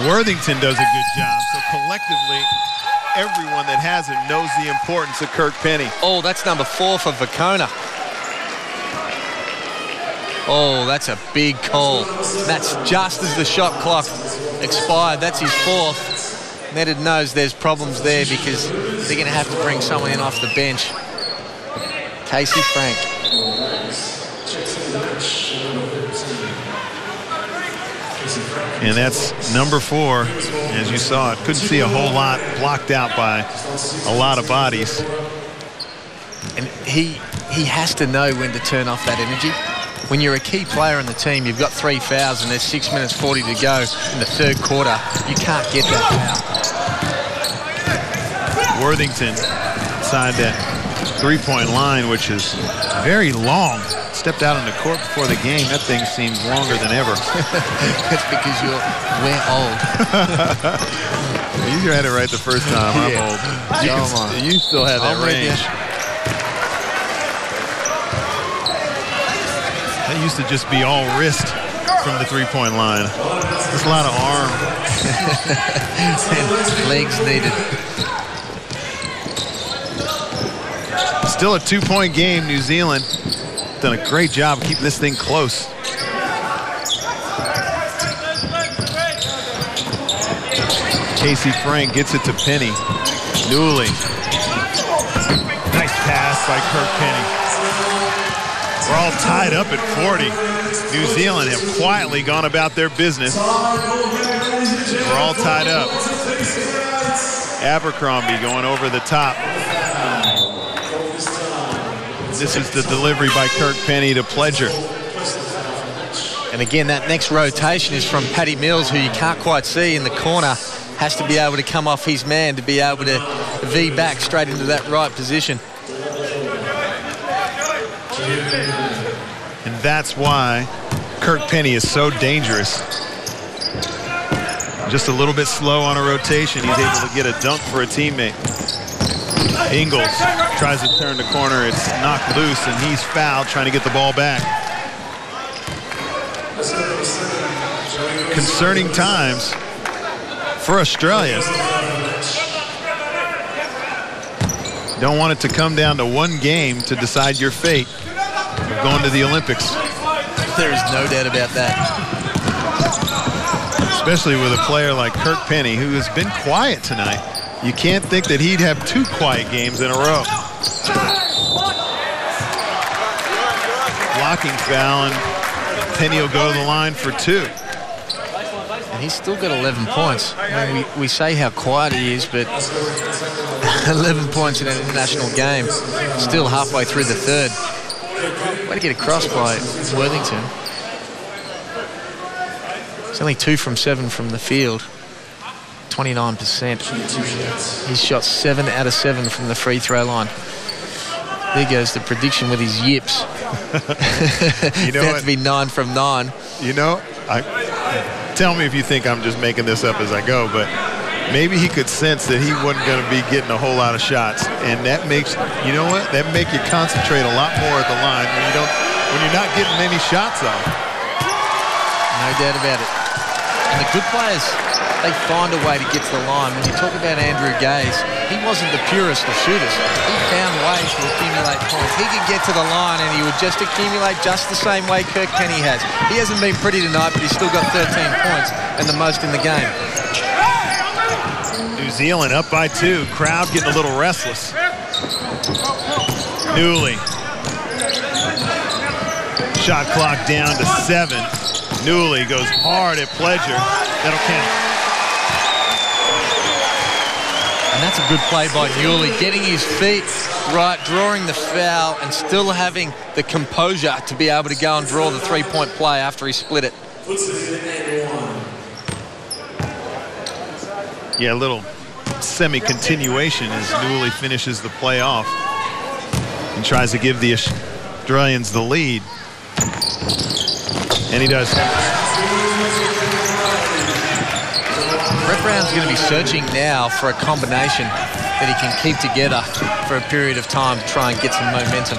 Worthington does a good job. So collectively, everyone that has him knows the importance of Kirk Penny. Oh, that's number 4 for Vukona. Oh, that's a big call. That's just as the shot clock expired. That's his 4th. Netted knows there's problems there because they're going to have to bring someone in off the bench. Casey Frank. And that's number 4. As you saw, it couldn't see a whole lot, blocked out by a lot of bodies. And he has to know when to turn off that energy. When you're a key player on the team, you've got 3 fouls and there's 6 minutes 40 to go in the 3rd quarter. You can't get that foul. Worthington inside that three-point line, which is very long. Stepped out on the court before the game. That thing seems longer than ever. That's because we're old. You had it right the first time. Yeah. I'm old. You still have that range. That used to just be all wrist from the three-point line. There's a lot of arm. And legs needed. Still a 2-point game. New Zealand done a great job keeping this thing close. Casey Frank gets it to Penny. Newley. Nice pass by Kirk Penny. We're all tied up at 40. New Zealand have quietly gone about their business. We're all tied up. Abercrombie going over the top. This is the delivery by Kirk Penny to Pledger. And again, that next rotation is from Paddy Mills, who you can't quite see in the corner. Has to be able to come off his man to be able to V back straight into that right position. And that's why Kirk Penny is so dangerous. Just a little bit slow on a rotation. He's able to get a dunk for a teammate. Ingles tries to turn the corner. It's knocked loose, and he's fouled trying to get the ball back. Concerning times for Australia. Don't want it to come down to one game to decide your fate of going to the Olympics. There is no doubt about that. Especially with a player like Kirk Penny, who has been quiet tonight. You can't think that he'd have 2 quiet games in a row. Blocking foul, and Penny will go to the line for 2. And he's still got 11 points. I mean, we say how quiet he is, but 11 points in an international game. Still halfway through the 3rd. Way to get across by Worthington. It's only 2 from 7 from the field. 29%. He's shot 7 out of 7 from the free throw line. There goes the prediction with his yips. You know, it's to be 9 from 9. You know, tell me if you think I'm just making this up as I go, but maybe he could sense that he wasn't going to be getting a whole lot of shots, and that makes, you know what, that make you concentrate a lot more at the line when you're not getting many shots off. No doubt about it. And the good players, they find a way to get to the line. When you talk about Andrew Gaze, he wasn't the purest of shooters. He found ways to accumulate points. He could get to the line and he would just accumulate just the same way Kirk Penny has. He hasn't been pretty tonight, but he's still got 13 points and the most in the game. New Zealand up by 2. Crowd getting a little restless. Newley. Shot clock down to 7. Newley goes hard at Pledger. That'll count. And that's a good play by Newley, getting his feet right, drawing the foul, and still having the composure to be able to go and draw the three-point play after he split it. Yeah, a little semi-continuation as Newley finishes the play off and tries to give the Australians the lead. And he does. Brett Brown's going to be searching now for a combination that he can keep together for a period of time to try and get some momentum.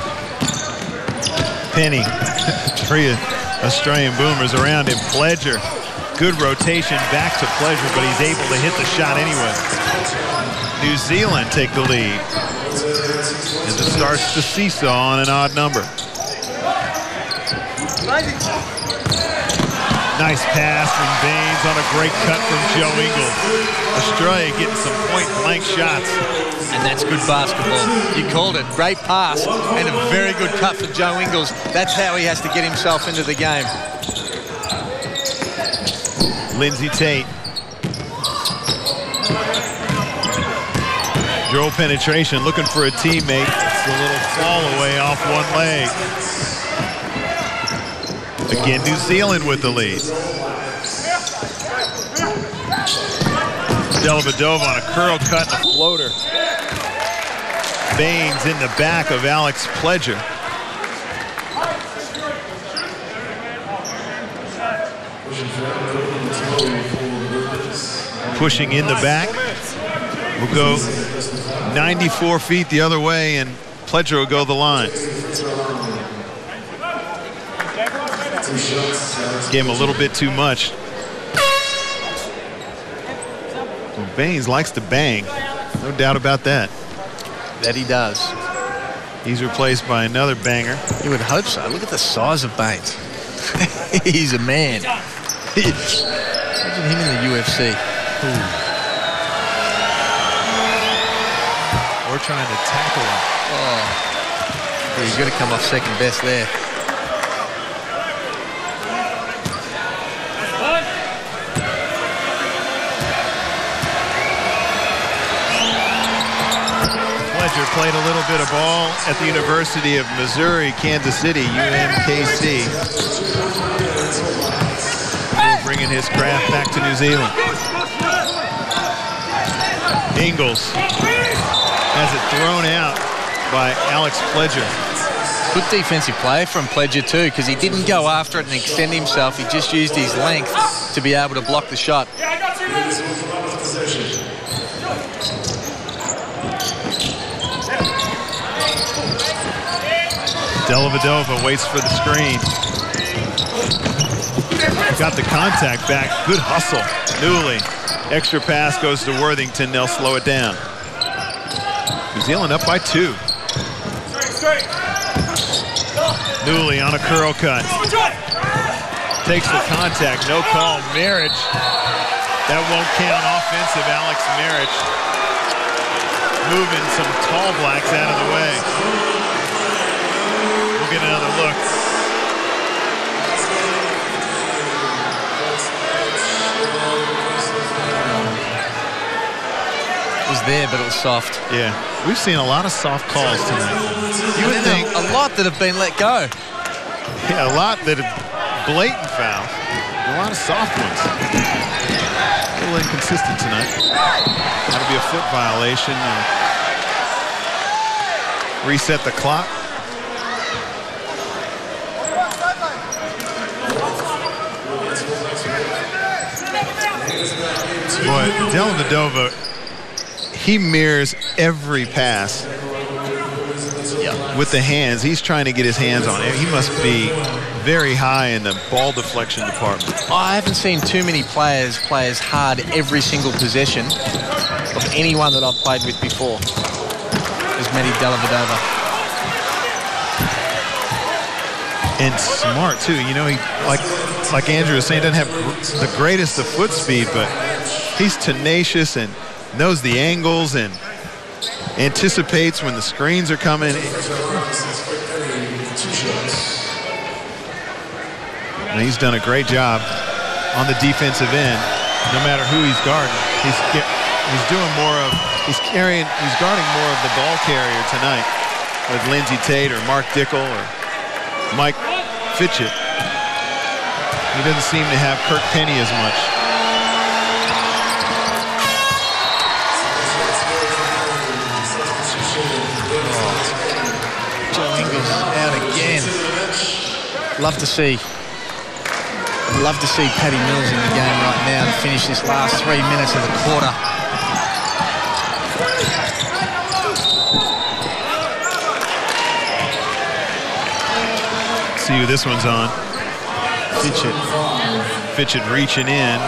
Penny, 3 Australian boomers around him. Pledger, good rotation back to Pledger, but he's able to hit the shot anyway. New Zealand take the lead as it starts to seesaw on an odd number. Nice pass from Baines on a great cut from Joe Ingles. Australia getting some point-blank shots. And that's good basketball. You called it. Great pass and a very good cut for Joe Ingles. That's how he has to get himself into the game. Lindsay Tate. Dribble penetration, looking for a teammate. It's a little fall away off one leg. Again, New Zealand with the lead. Dellavedova on a curl cut and a floater. Baines in the back of Alex Pledger. Pushing in the back. We'll go 94 feet the other way, and Pledger will go the line. Gave him a little bit too much. Well, Baines likes to bang. No doubt about that. That he does. He's replaced by another banger. You would hope so. Look at the size of Baines. He's a man. Imagine him in the UFC. Ooh. Or trying to tackle him. Oh. Yeah, he's got to come off second best there. Pledger played a little bit of ball at the University of Missouri, Kansas City, UMKC. Bringing his craft back to New Zealand. Ingles has it thrown out by Alex Pledger. Good defensive play from Pledger too, because he didn't go after it and extend himself. He just used his length to be able to block the shot. Dellavedova waits for the screen. Got the contact back. Good hustle. Newley. Extra pass goes to Worthington. They'll slow it down. New Zealand up by 2. Newley on a curl cut. Takes the contact. No call. Marriage. That won't count. Offensive Alex Marriage. Moving some tall blacks out of the way. We'll get another look. It was there, but it was soft. Yeah, we've seen a lot of soft calls tonight. You would think a lot that have been let go. Yeah, a lot that have blatant fouls. A lot of soft ones. A little inconsistent tonight. That'll be a foot violation. Reset the clock. Boy, Dellavedova, he mirrors every pass with the hands. He's trying to get his hands on it. He must be very high in the ball deflection department. I haven't seen too many players play as hard every single possession of anyone that I've played with before as Mehdi Dellavedova. And smart too. You know, he like Andrew was saying, doesn't have the greatest of foot speed, but he's tenacious and knows the angles and anticipates when the screens are coming. And he's done a great job on the defensive end, no matter who he's guarding. He's doing more of, he's guarding more of the ball carrier tonight with Lindsey Tate or Mark Dickel or Mike Fitchett. He doesn't seem to have Kirk Penny as much. Joe Ingles out again. Love to see Patty Mills in the game right now to finish this last 3 minutes of the quarter. See who this one's on. Fitchett reaching in,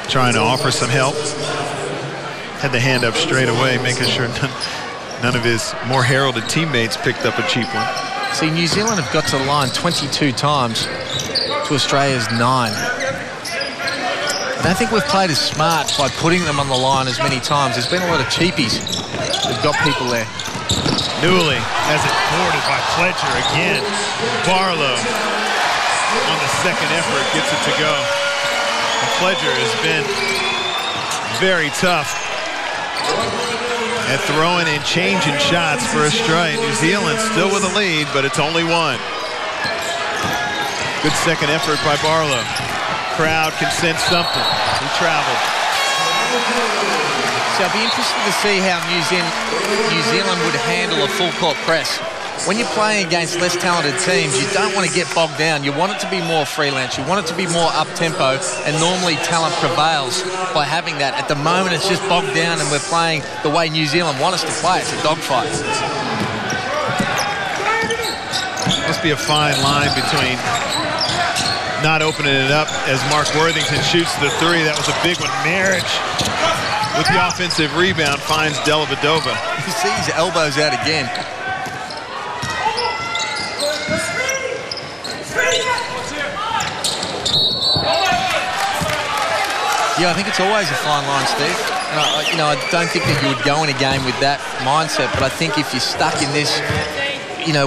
trying to offer some help. Had the hand up straight away, making sure none of his more heralded teammates picked up a cheap one. See, New Zealand have got to the line 22 times to Australia's 9. I don't think we've played as smart by putting them on the line as many times. There's been a lot of cheapies that got people there. Newley has it boarded by Pledger again. Barlow on the second effort gets it to go. And Pledger has been very tough at throwing and changing shots for Australia. New Zealand still with a lead, but it's only one. Good second effort by Barlow. Crowd can sense something. He traveled. So I'll be interested to see how New Zealand would handle a full court press. When you're playing against less talented teams, you don't want to get bogged down. You want it to be more freelance. You want it to be more up-tempo, and normally talent prevails by having that. At the moment, it's just bogged down, and we're playing the way New Zealand want us to play. It's a dogfight. Must be a fine line between not opening it up as Mark Worthington shoots the three. That was a big one. Marriage with the offensive rebound finds Dellavedova. You see his elbows out again. Yeah, I think it's always a fine line, Steve. And I don't think that you would go in a game with that mindset, but I think if you're stuck in this,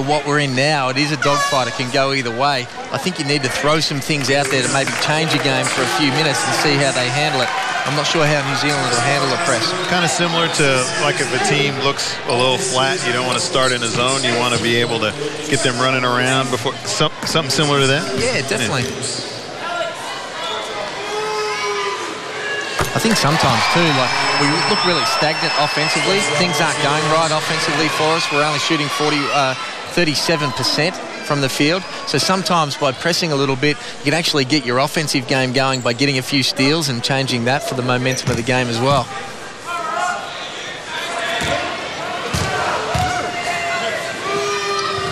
what we're in now, it is a dogfight. It can go either way. I think you need to throw some things out there to maybe change a game for a few minutes and see how they handle it. I'm not sure how New Zealand will handle the press. Kind of similar to like if a team looks a little flat, you don't want to start in a zone. You want to be able to get them running around before. Something similar to that? Yeah, definitely. Yeah. I think sometimes too, like we look really stagnant offensively. Things aren't going right offensively for us. We're only shooting 37% from the field. So sometimes by pressing a little bit, you can actually get your offensive game going by getting a few steals and changing that for the momentum of the game as well.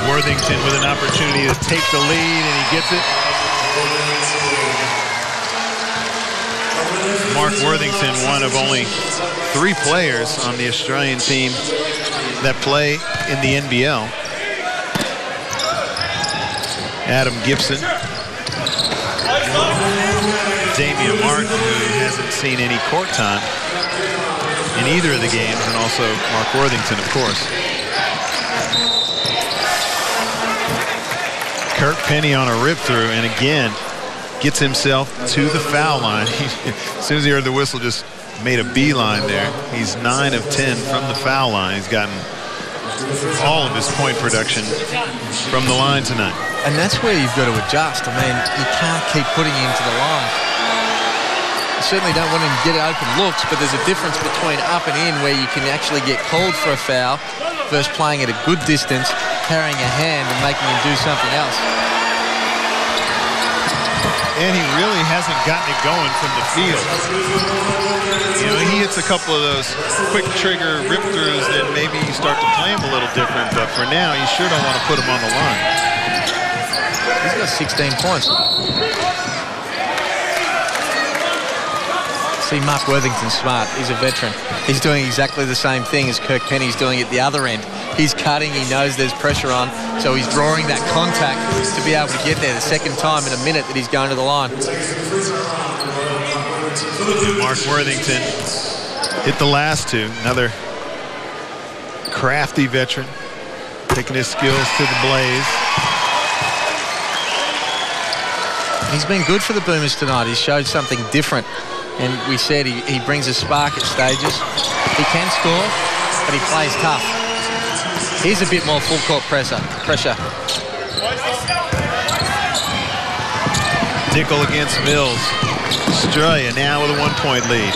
Worthington with an opportunity to take the lead, and he gets it. Mark Worthington, one of only 3 players on the Australian team that play in the NBL. Adam Gibson. Damian Martin, who hasn't seen any court time in either of the games, and also Mark Worthington, of course. Kirk Penny on a rip-through, and again, gets himself to the foul line. As soon as he heard the whistle, just made a beeline there. He's 9 of 10 from the foul line. He's gotten all of his point production from the line tonight. And that's where you've got to adjust. I mean, you can't keep putting him to the line. You certainly don't want him to get open looks, but there's a difference between up and in where you can actually get called for a foul versus playing at a good distance, carrying a hand and making him do something else. And he really hasn't gotten it going from the field. He hits a couple of those quick trigger rip-throughs, then maybe you start to play him a little different. But for now, you sure don't want to put him on the line. That's 16 points. See, Mark Worthington's smart. He's a veteran. He's doing exactly the same thing as Kirk Penny's doing at the other end. He's cutting. He knows there's pressure on, so he's drawing that contact to be able to get there the second time in a minute that he's going to the line. Mark Worthington hit the last two. Another crafty veteran, taking his skills to the blaze. He's been good for the Boomers tonight. He's showed something different. And we said he brings a spark at stages. He can score, but he plays tough. Here's a bit more full court pressure. Dickel against Mills. Australia now with a 1-point lead.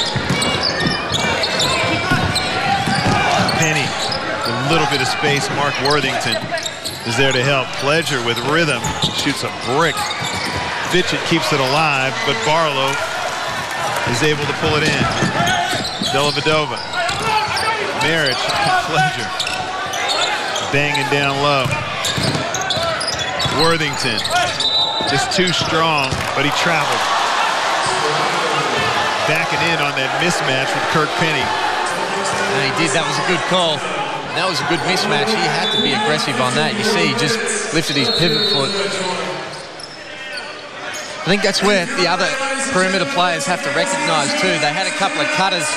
Penny, a little bit of space. Mark Worthington is there to help. Pledger with rhythm, shoots a brick. Fitchett keeps it alive, but Barlow is able to pull it in. Dellavedova. Marich, Pledger. Banging down low. Worthington. Just too strong, but he traveled. Backing in on that mismatch with Kirk Penny. And he did. That was a good call. That was a good mismatch. He had to be aggressive on that. You see, he just lifted his pivot foot. I think that's where the other perimeter players have to recognise too. They had a couple of cutters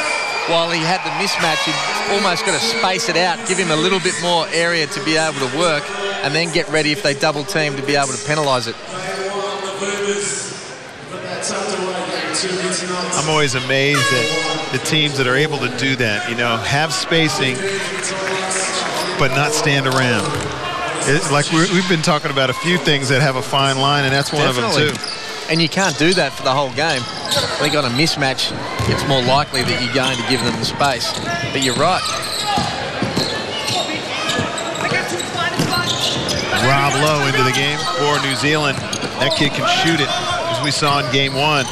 while he had the mismatch. He almost got to space it out, give him a little bit more area to be able to work, and then get ready if they double team to be able to penalise it. I'm always amazed at the teams that are able to do that. You know, have spacing, but not stand around. It's like we've been talking about a few things that have a fine line, and that's one of them too. And you can't do that for the whole game. I think on a mismatch, it's more likely that you're going to give them the space. But you're right. Rob Lowe into the game for New Zealand. That kid can shoot it, as we saw in game one.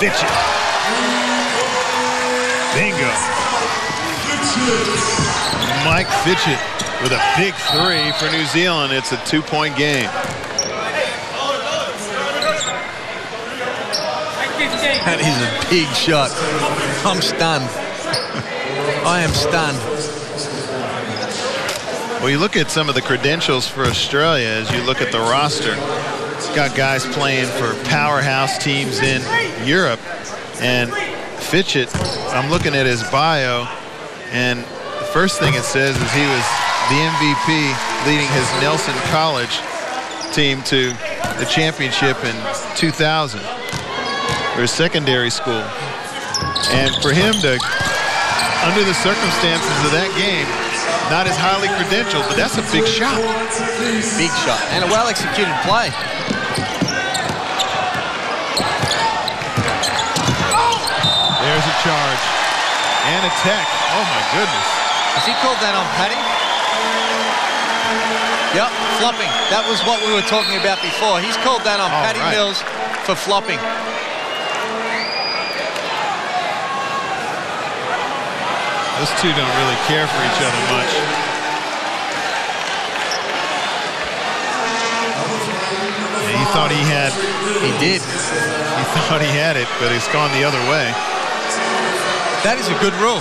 Fitchett. Bingo. Mike Fitchett with a big three for New Zealand. It's a 2-point game. That is a big shot. I'm stunned. I am stunned. Well, you look at some of the credentials for Australia as you look at the roster. It's got guys playing for powerhouse teams in Europe. And Fitchett, I'm looking at his bio, and the first thing it says is he was the MVP leading his Nelson College team to the championship in 2000. For his secondary school. And for him to, under the circumstances of that game, not as highly credentialed, but that's a big shot. Big shot. And a well-executed play. There's a charge. And a tech. Oh, my goodness. Has he called that on Paddy? Yep, flopping. That was what we were talking about before. He's called that on Paddy Mills for flopping. Those two don't really care for each other much. Yeah, he thought he had. He did. He thought he had it, but it's gone the other way. That is a good rule.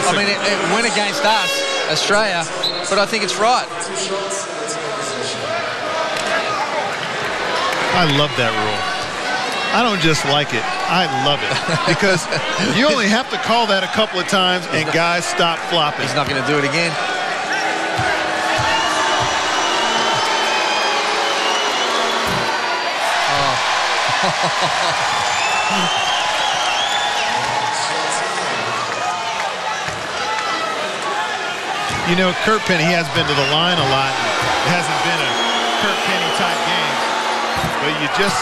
I mean, it went against us, Australia, but I think it's right. I love that rule. I don't just like it. I love it. Because you only have to call that a couple of times and guys stop flopping. He's not going to do it again. Oh. You know, Kirk Penny, he has been to the line a lot. It hasn't been a Kirk Penny type game. But you just,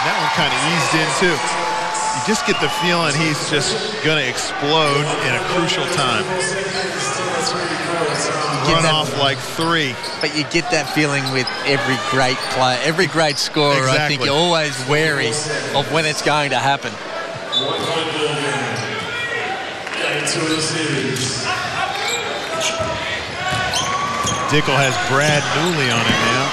that one kind of eased in too. You just get the feeling he's just going to explode in a crucial time. Run off like three. But you get that feeling with every great player, every great scorer. Exactly. I think you're always wary of when it's going to happen. Dickel has Brad Newley on him now.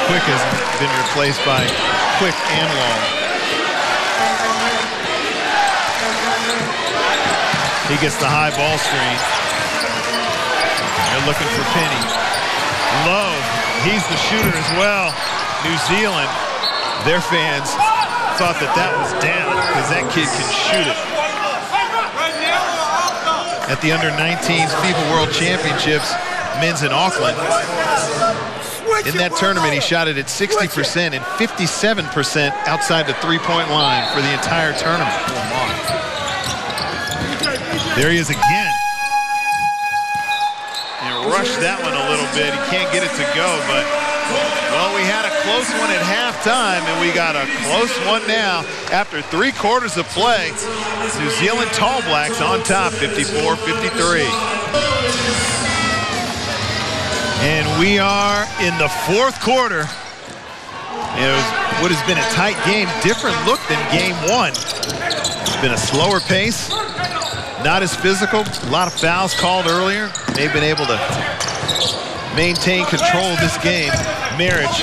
Quick has been replaced by Quick and Long. He gets the high ball screen. They're looking for Penny. Lowe, he's the shooter as well. New Zealand, their fans thought that was down because that kid can shoot it. At the under-19s FIBA World Championships, men's in Auckland, in that tournament he shot it at 60% and 57% outside the three-point line for the entire tournament. There he is again. And rushed that one a little bit. He can't get it to go, but well, we had a close one at halftime, and we got a close one now after 3 quarters of play. New Zealand Tall Blacks on top, 54-53. And we are in the 4th quarter. It was what has been a tight game, different look than game 1. It's been a slower pace, not as physical, a lot of fouls called earlier. They've been able to maintain control of this game. Marriage,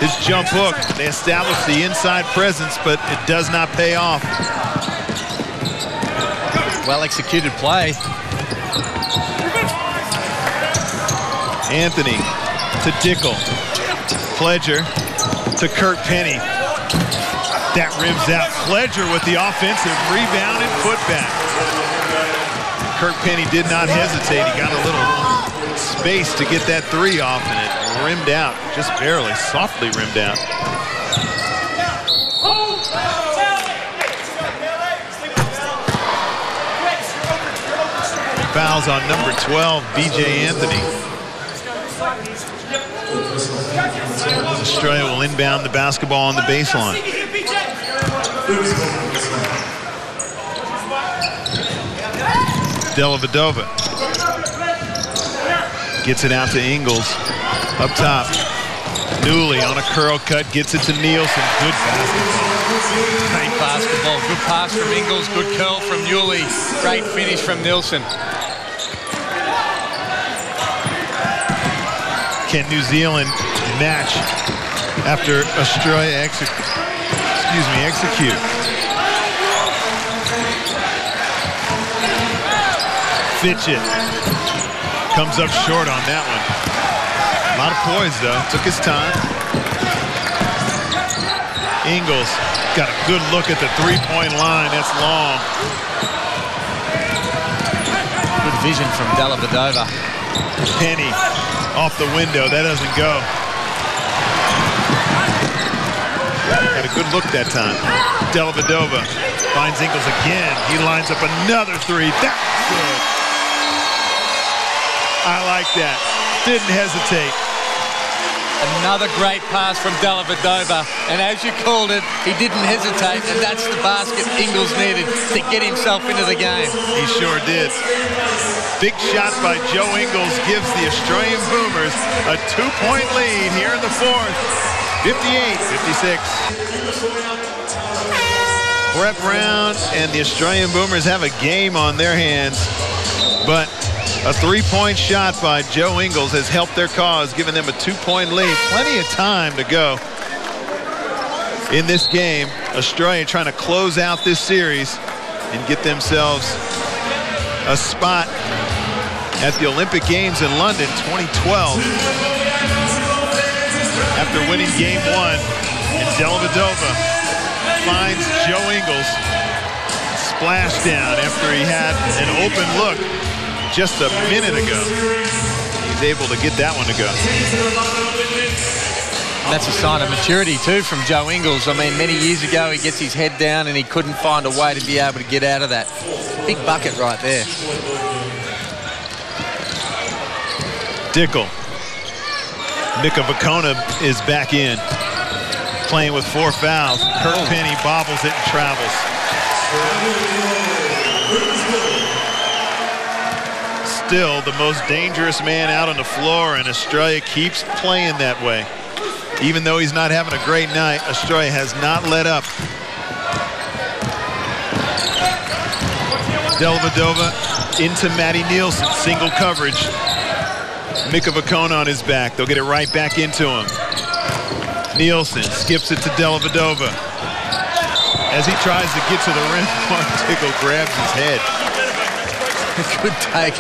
his jump hook, they establish the inside presence, but it does not pay off. Well executed play. Anthony to Dickel. Pledger to Kurt Penny. That rims out. Pledger with the offensive rebound and putback. Kurt Penny did not hesitate. He got a little space to get that 3 off, and it rimmed out, just barely, softly rimmed out. Fouls on number 12, B.J. Anthony. Australia will inbound the basketball on the baseline. Dellavedova gets it out to Ingles. Up top, Newley on a curl cut, gets it to Nielsen. Good basketball. Great basketball. Good pass from Ingles, good curl from Newley. Great finish from Nielsen. Can New Zealand match after Australia execute? Fitchett comes up short on that one. A lot of poise, though. Took his time. Ingles got a good look at the three-point line. That's long. Good vision from Dellavedova. Penny off the window. That doesn't go. Had a good look that time. Dellavedova finds Ingles again. He lines up another 3. That's good. I like that. Didn't hesitate. Another great pass from Dellavedova, and as you called it, he didn't hesitate, and that's the basket Ingles needed to get himself into the game. He sure did. Big shot by Joe Ingles gives the Australian Boomers a 2-point lead here in the 4th, 58-56. Brett Brown and the Australian Boomers have a game on their hands, but a 3-point shot by Joe Ingles has helped their cause, giving them a 2-point lead. Plenty of time to go in this game. Australia trying to close out this series and get themselves a spot at the Olympic Games in London 2012. After winning game 1, and Dellavedova finds Joe Ingles. Splash down after he had an open look just a minute ago. He's able to get that one to go. That's a sign of maturity too from Joe Ingles. I mean, many years ago he gets his head down and he couldn't find a way to be able to get out of that. Big bucket right there. Dickel. Mika Vacona is back in, playing with 4 fouls. Kurt Penny bobbles it and travels. Still the most dangerous man out on the floor, and Australia keeps playing that way. Even though he's not having a great night, Australia has not let up. Dellavedova into Matty Nielsen, single coverage. Mika Vakona on his back. They'll get it right back into him. Nielsen skips it to Dellavedova. As he tries to get to the rim, Mark grabs his head. Good take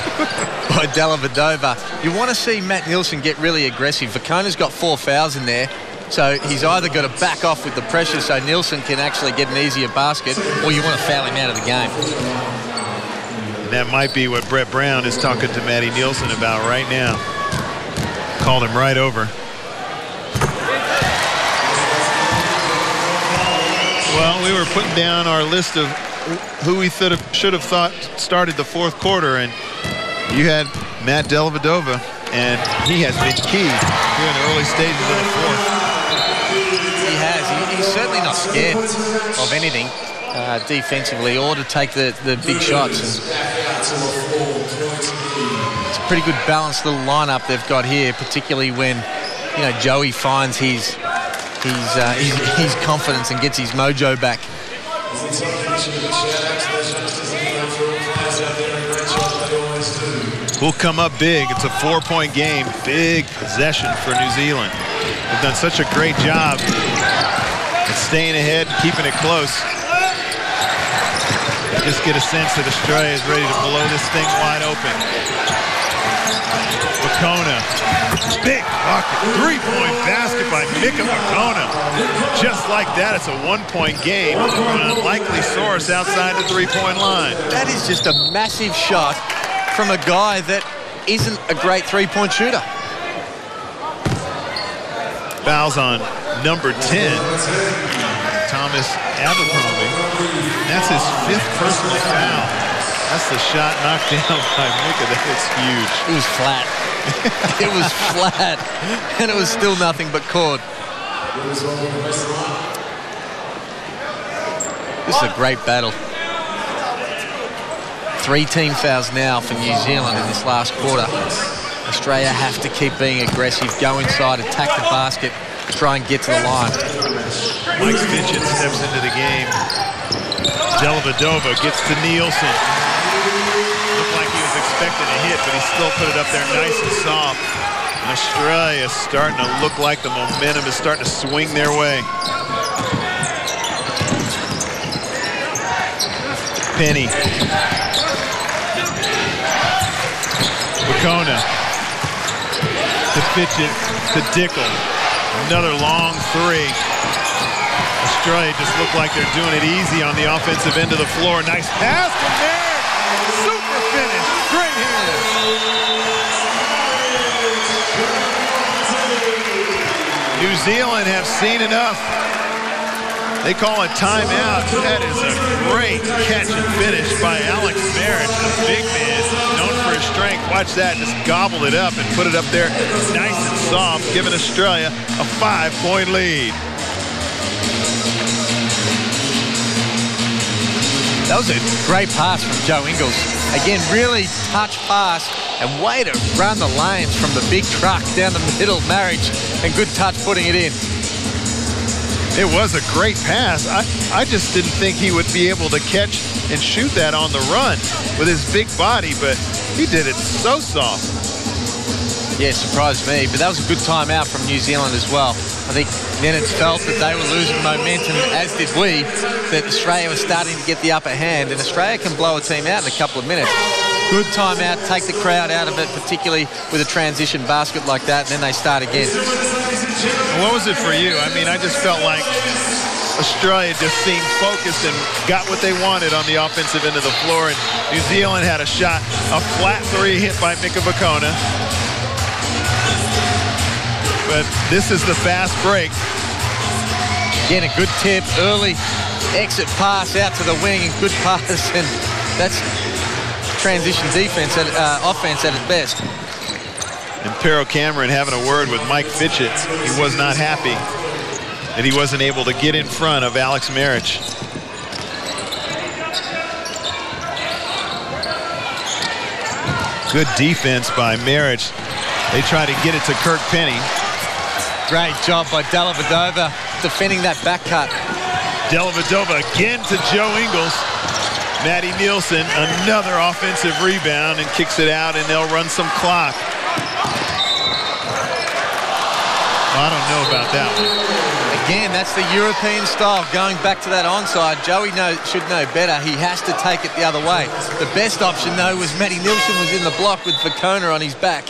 by Dellavedova. You want to see Matt Nielsen get really aggressive. Vakona's got 4 fouls in there, so he's either got to back off with the pressure so Nielsen can actually get an easier basket, or you want to foul him out of the game. And that might be what Brett Brown is talking to Matty Nielsen about right now. Called him right over. Well, we were putting down our list of who we should have thought started the fourth quarter, and you had Matt Dellavedova, and he has been key here in the early stages of the fourth. He has. He's certainly not scared of anything defensively or to take the big shots. It's a pretty good balanced little lineup they've got here, particularly when Joey finds his confidence and gets his mojo back. Will come up big. It's a 4-point game. Big possession for New Zealand. They've done such a great job at staying ahead and keeping it close. Just get a sense that Australia is ready to blow this thing wide open. Vakona, big bucket, 3-point basket by Mika Vakona. Just like that, it's a 1-point game from an unlikely source outside the 3-point line. That is just a massive shot from a guy that isn't a great 3-point shooter. Fouls on number 10, Thomas Abercrombie. That's his 5th personal foul. That's the shot knocked down by Mika. That is huge. It was flat. It was flat, and it was still nothing but cord. This is a great battle. 3 team fouls now for New Zealand in this last quarter. Australia have to keep being aggressive, go inside, attack the basket, try and get to the line. Mike Fitchett steps into the game. Dellavedova gets to Nielsen. Looked like he was expecting a hit, but he still put it up there nice and soft. And Australia is starting to look like the momentum is starting to swing their way. Penny. Vakona. To Fitchett. To Dickel. Another long 3. Australia just look like they're doing it easy on the offensive end of the floor. Nice pass from there. Super finish. Great hand. New Zealand have seen enough. They call it timeout. That is a great catch and finish by Alex Merritt, the big man, known for his strength. Watch that, just gobbled it up and put it up there nice and soft, giving Australia a 5-point lead. That was a great pass from Joe Ingles. Again, really touch pass and way to run the lanes from the big truck down the middle, Marriage, and good touch putting it in. It was a great pass. I just didn't think he would be able to catch and shoot that on the run with his big body, but he did it so soft. Yeah, surprised me, but that was a good timeout from New Zealand as well. I think then it's felt that they were losing momentum, as did we, that Australia was starting to get the upper hand, and Australia can blow a team out in a couple of minutes. Good timeout, take the crowd out of it, particularly with a transition basket like that, and then they start again. What was it for you? I mean, I just felt like Australia just seemed focused and got what they wanted on the offensive end of the floor, and New Zealand had a shot, a flat 3 hit by Mika Vakona. But this is the fast break. Again, a good tip, early exit pass out to the wing, and good pass, and that's transition defense, offense at its best. And Pero Cameron having a word with Mike Fitchett. He was not happy that he wasn't able to get in front of Alex Merritt. Good defense by Merritt. They try to get it to Kirk Penny. Great job by Dellavedova defending that back cut. Dellavedova again to Joe Ingles. Matty Nielsen, another offensive rebound, and kicks it out, and they'll run some clock. I don't know about that one. Again, that's the European style. Going back to that onside, Joey should know better. He has to take it the other way. The best option, though, was Matty Nielsen was in the block with Vacona on his back.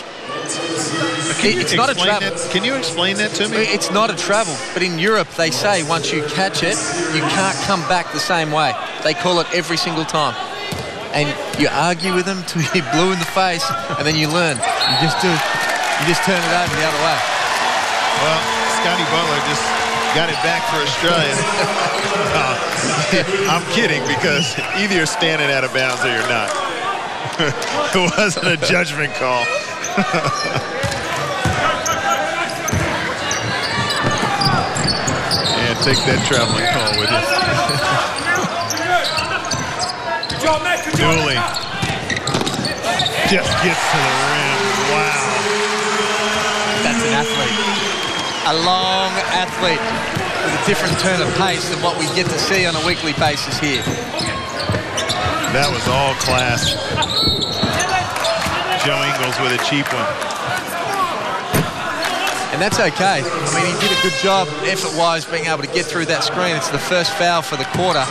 It's not a travel. Can you explain that to me? It's not a travel, but in Europe they say once you catch it, you can't come back the same way. They call it every single time. And you argue with them till you're blue in the face, and then you learn. You just turn it over the other way. Well, Scotty Butler just got it back for Australia. I'm kidding, because either you're standing out of bounds or you're not. It wasn't a judgment call. And take that traveling call with you. Dooley just gets to the rim. Wow. That's an athlete. A long athlete with a different turn of pace than what we get to see on a weekly basis here. That was all class. Joe Ingles with a cheap one. And that's okay. I mean, he did a good job effort-wise being able to get through that screen. It's the first foul for the quarter.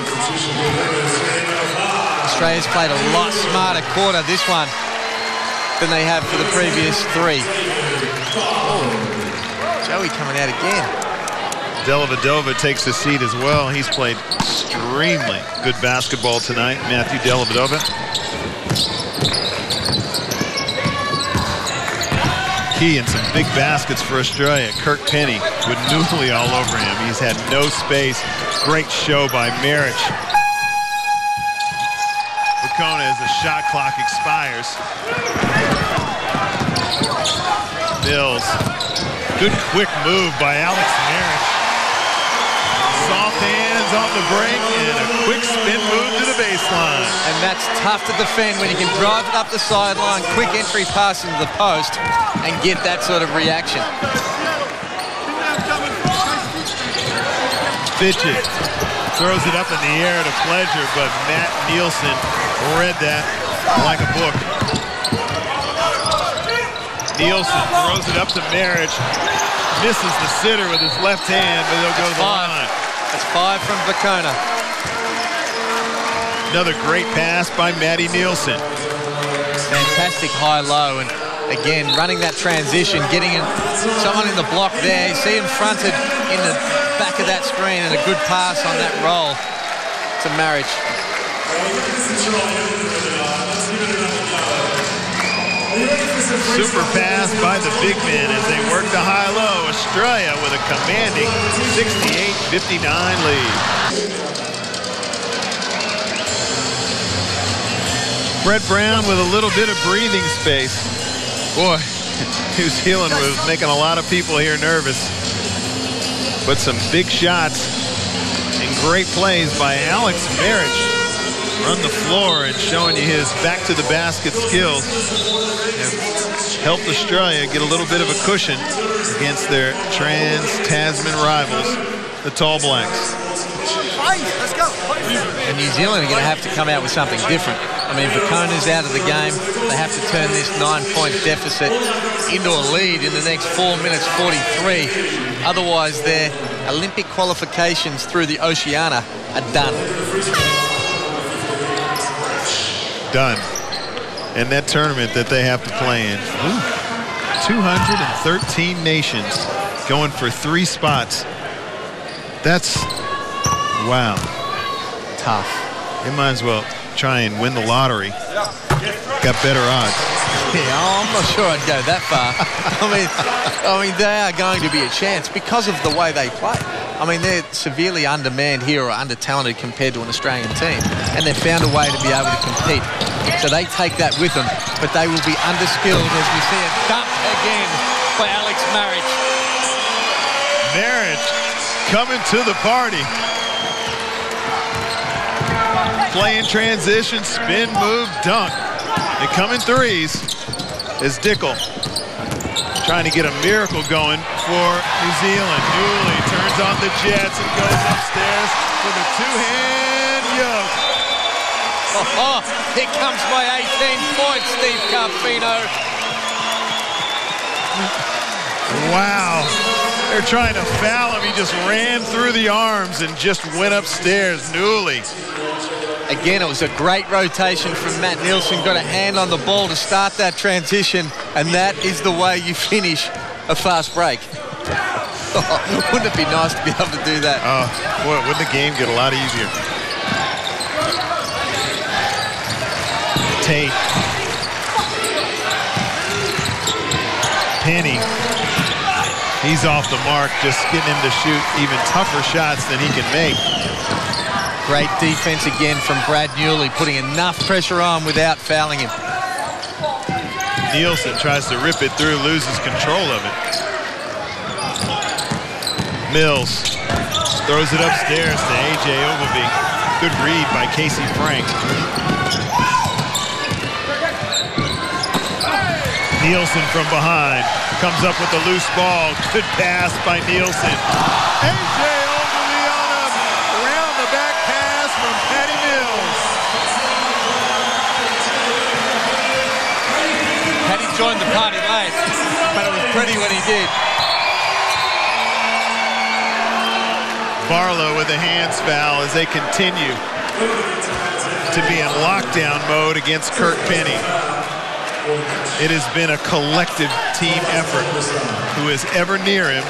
Australia's played a lot smarter quarter, this one, than they have for the previous three. Joey coming out again. Dellavedova takes a seat as well. He's played extremely good basketball tonight, Matthew Dellavedova. Key in some big baskets for Australia. Kirk Penny with Newley all over him. He's had no space. Great show by Marich. Vacona as the shot clock expires. Mills. Good quick move by Alex Marich. Soft hands on the break and a quick spin move to the baseline. And that's tough to defend when you can drive it up the sideline, quick entry pass into the post, and get that sort of reaction. Fitchett throws it up in the air to Pledger, but Matt Nielsen read that like a book. Nielsen throws it up to Marich, misses the sitter with his left hand, but he'll go to the line. That's 5 from Vacona. Another great pass by Matty Nielsen. Fantastic high-low, and again, running that transition, getting someone in the block there. You see him fronted in the back of that screen, and a good pass on that roll to Marich. Super pass by the big men as they work the high-low. Australia with a commanding 68-59 lead. Brett Brown with a little bit of breathing space. Boy, New Zealand was making a lot of people here nervous. But some big shots and great plays by Alex Marich. Run the floor and showing you his back-to-the-basket skills. Helped Australia get a little bit of a cushion against their trans-Tasman rivals, the Tall Blacks. And New Zealand are going to have to come out with something different. I mean, Vacona's out of the game. They have to turn this 9-point deficit into a lead in the next 4 minutes 43. Otherwise, their Olympic qualifications through the Oceania are done. Done. And that tournament that they have to play in. 213 nations going for 3 spots. That's, wow. Tough. They might as well try and win the lottery. Got better odds. Yeah, I'm not sure I'd go that far. I mean, they are going to be a chance because of the way they play. I mean, they're severely undermanned here or under-talented compared to an Australian team, and they've found a way to be able to compete. So they take that with them, but they will be underskilled as we see it dumped again by Alex Marich. Marich coming to the party. Play in transition, spin, move, dunk. They come in threes as Dickel trying to get a miracle going for New Zealand. Newley turns on the Jets and goes upstairs with a two-hand yoke. Here comes my 18 points, Steve Carfino. Wow. They're trying to foul him. He just ran through the arms and just went upstairs. Newley. Again, it was a great rotation from Matt Nielsen. Got a hand on the ball to start that transition, and that is the way you finish a fast break. Wouldn't it be nice to be able to do that? Oh, boy, wouldn't the game get a lot easier? Tate. Penny. He's off the mark, just getting him to shoot even tougher shots than he can make. Great defense again from Brad Newley, putting enough pressure on without fouling him. Nielsen tries to rip it through, loses control of it. Mills throws it upstairs to A.J. Ogilvy. Good read by Casey Frank. Nielsen from behind comes up with a loose ball. Good pass by Nielsen. A.J. Ogilvy on him. Around the back pass from Patty Mills. Patty joined the party late, but it was pretty when he did. Barlow with a hands foul as they continue to be in lockdown mode against Kirk Penny. It has been a collective team effort. Who is ever near him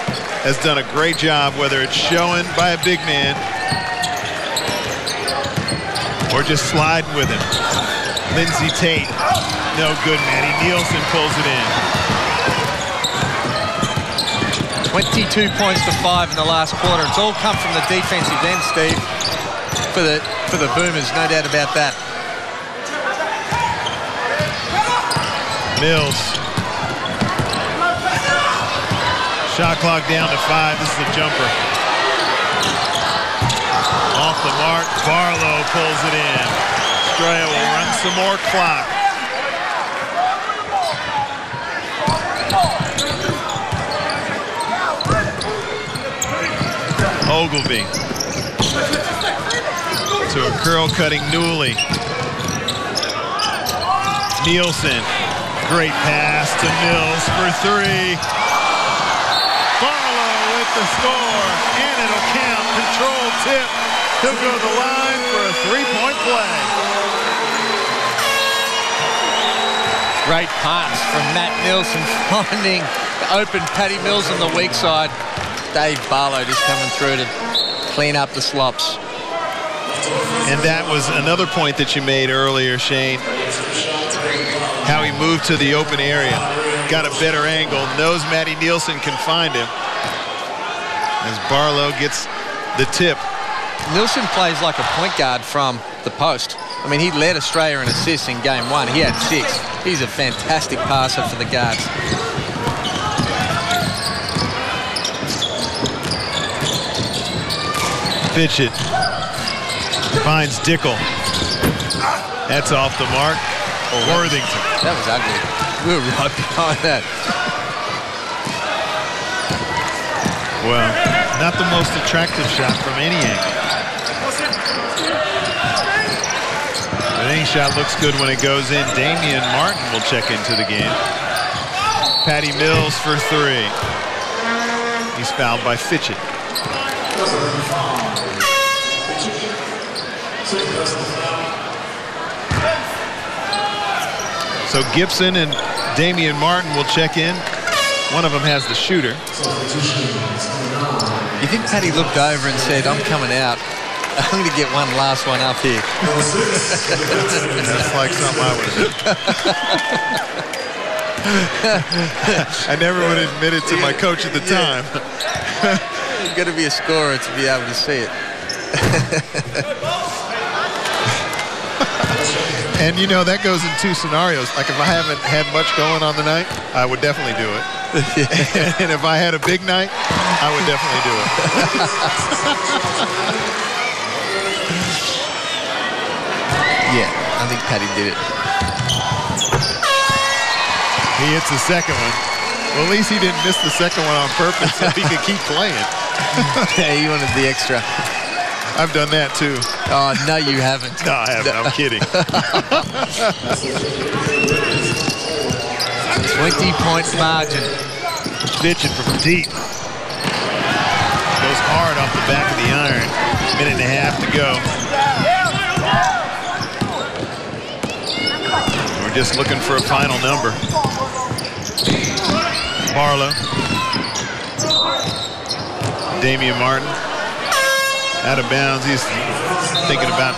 has done a great job, whether it's showing by a big man or just sliding with him. Lindsey Tate, no good, Matty Nielsen pulls it in. 22 points to 5 in the last quarter. It's all come from the defensive end, Steve, for the Boomers, no doubt about that. Mills. Shot clock down to 5. This is a jumper. Off the mark. Barlow pulls it in. Australia will run some more clock. Ogilvy to a curl-cutting Newley. Nielsen, great pass to Mills for 3. Barlow with the score, and it'll count. Control tip. He'll go to the line for a 3-point play. Great pass from Matt Nielsen, finding open Patty Mills on the weak side. Dave Barlow just coming through to clean up the slops. And that was another point that you made earlier, Shane. How he moved to the open area. Got a better angle. Knows Matty Nielsen can find him. As Barlow gets the tip. Nielsen plays like a point guard from the post. I mean, he led Australia in assists in game 1. He had 6. He's a fantastic passer for the guards. Pitch it. Finds Dickel. That's off the mark. Worthington. That was ugly. We were right behind that. Well, not the most attractive shot from any angle. But any shot looks good when it goes in. Damian Martin will check into the game. Patty Mills for 3. He's fouled by Fitchett. So Gibson and Damian Martin will check in. One of them has the shooter. You think Patty looked over and said, I'm coming out. I'm going to get one last one up here. That's like something I would have. I never would admit it to my coach at the time. You've got to be a scorer to be able to see it. And, you know, that goes in 2 scenarios. Like, if I haven't had much going on the night, I would definitely do it. And if I had a big night, I would definitely do it. Yeah, I think Patty did it. He hits the second one. Well, at least he didn't miss the second one on purpose so he could keep playing. Yeah, he wanted the extra. I've done that too. Oh, no, you haven't. No, I haven't. I'm kidding. 20-point margin. Pitching from deep. goes hard off the back of the iron. Minute and a half to go. We're just looking for a final number. Barlow. Damian Martin. Out of bounds. He's thinking about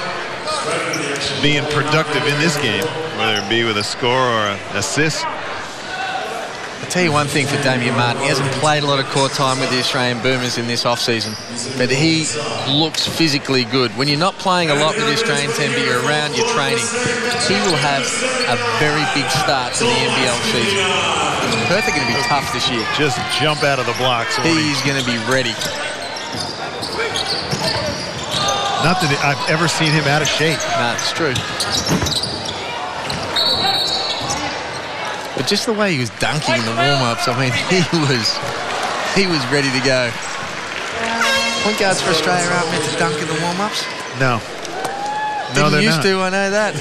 being productive in this game, whether it be with a score or an assist. I'll tell you one thing for Damian Martin. He hasn't played a lot of court time with the Australian Boomers in this off-season, but he looks physically good. When you're not playing a lot with the Australian team, but you're around, you're training, he will have a very big start to the NBL season. Perth are going to be tough this year. Just jump out of the blocks. He's going to be ready. Not that I've ever seen him out of shape. No, it's true. But just the way he was dunking in the warm-ups, I mean, he was ready to go. Point guards for Australia aren't meant to dunk in the warm-ups? No. No, they're used not. to, I know that.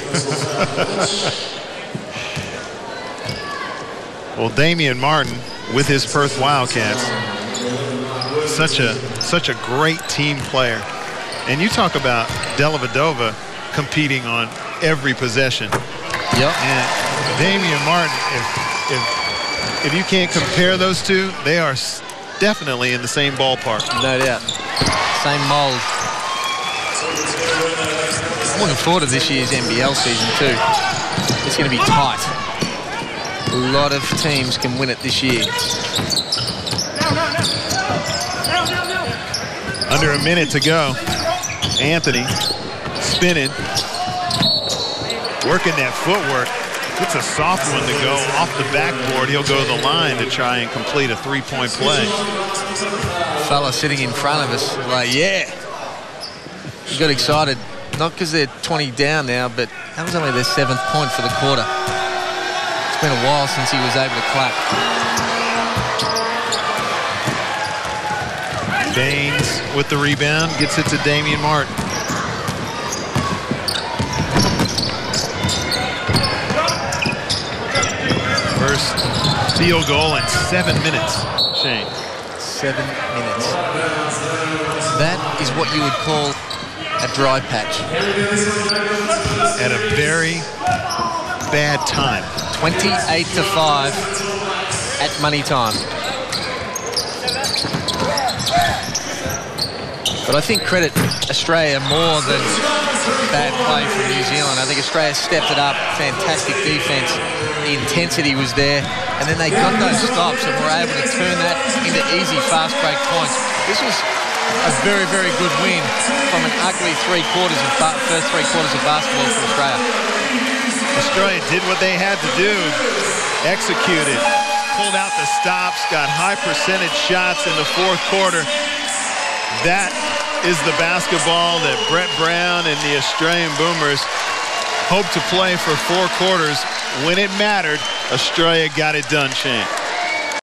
Well, Damian Martin with his Perth Wildcats, such a great team player. And you talk about Dellavedova competing on every possession. Yep. And Damian Martin, if you can't compare those two, they are definitely in the same ballpark. No doubt. Same mold. I'm looking forward to this year's NBL season too. It's going to be tight. A lot of teams can win it this year. Under a minute to go. Anthony spinning, working that footwork. It's a soft one to go off the backboard. He'll go to the line to try and complete a three-point play. Fella sitting in front of us, like, yeah. He got excited, not because they're 20 down now, but that was only their 7th point for the quarter. It's been a while since he was able to clap. Baines with the rebound, gets it to Damian Martin. First field goal in 7 minutes, Shane. 7 minutes. That is what you would call a dry patch. At a very bad time. 28-5 at money time. But I think credit Australia more than bad play from New Zealand. I think Australia stepped it up. Fantastic defense. The intensity was there. And then they got those stops and were able to turn that into easy, fast break points. This was a very, very good win from an ugly first 3 quarters of basketball for Australia. Australia did what they had to do. Executed. Pulled out the stops. Got high percentage shots in the 4th quarter. That is the basketball that Brett Brown and the Australian Boomers hope to play for 4 quarters. When it mattered, Australia got it done, Shane.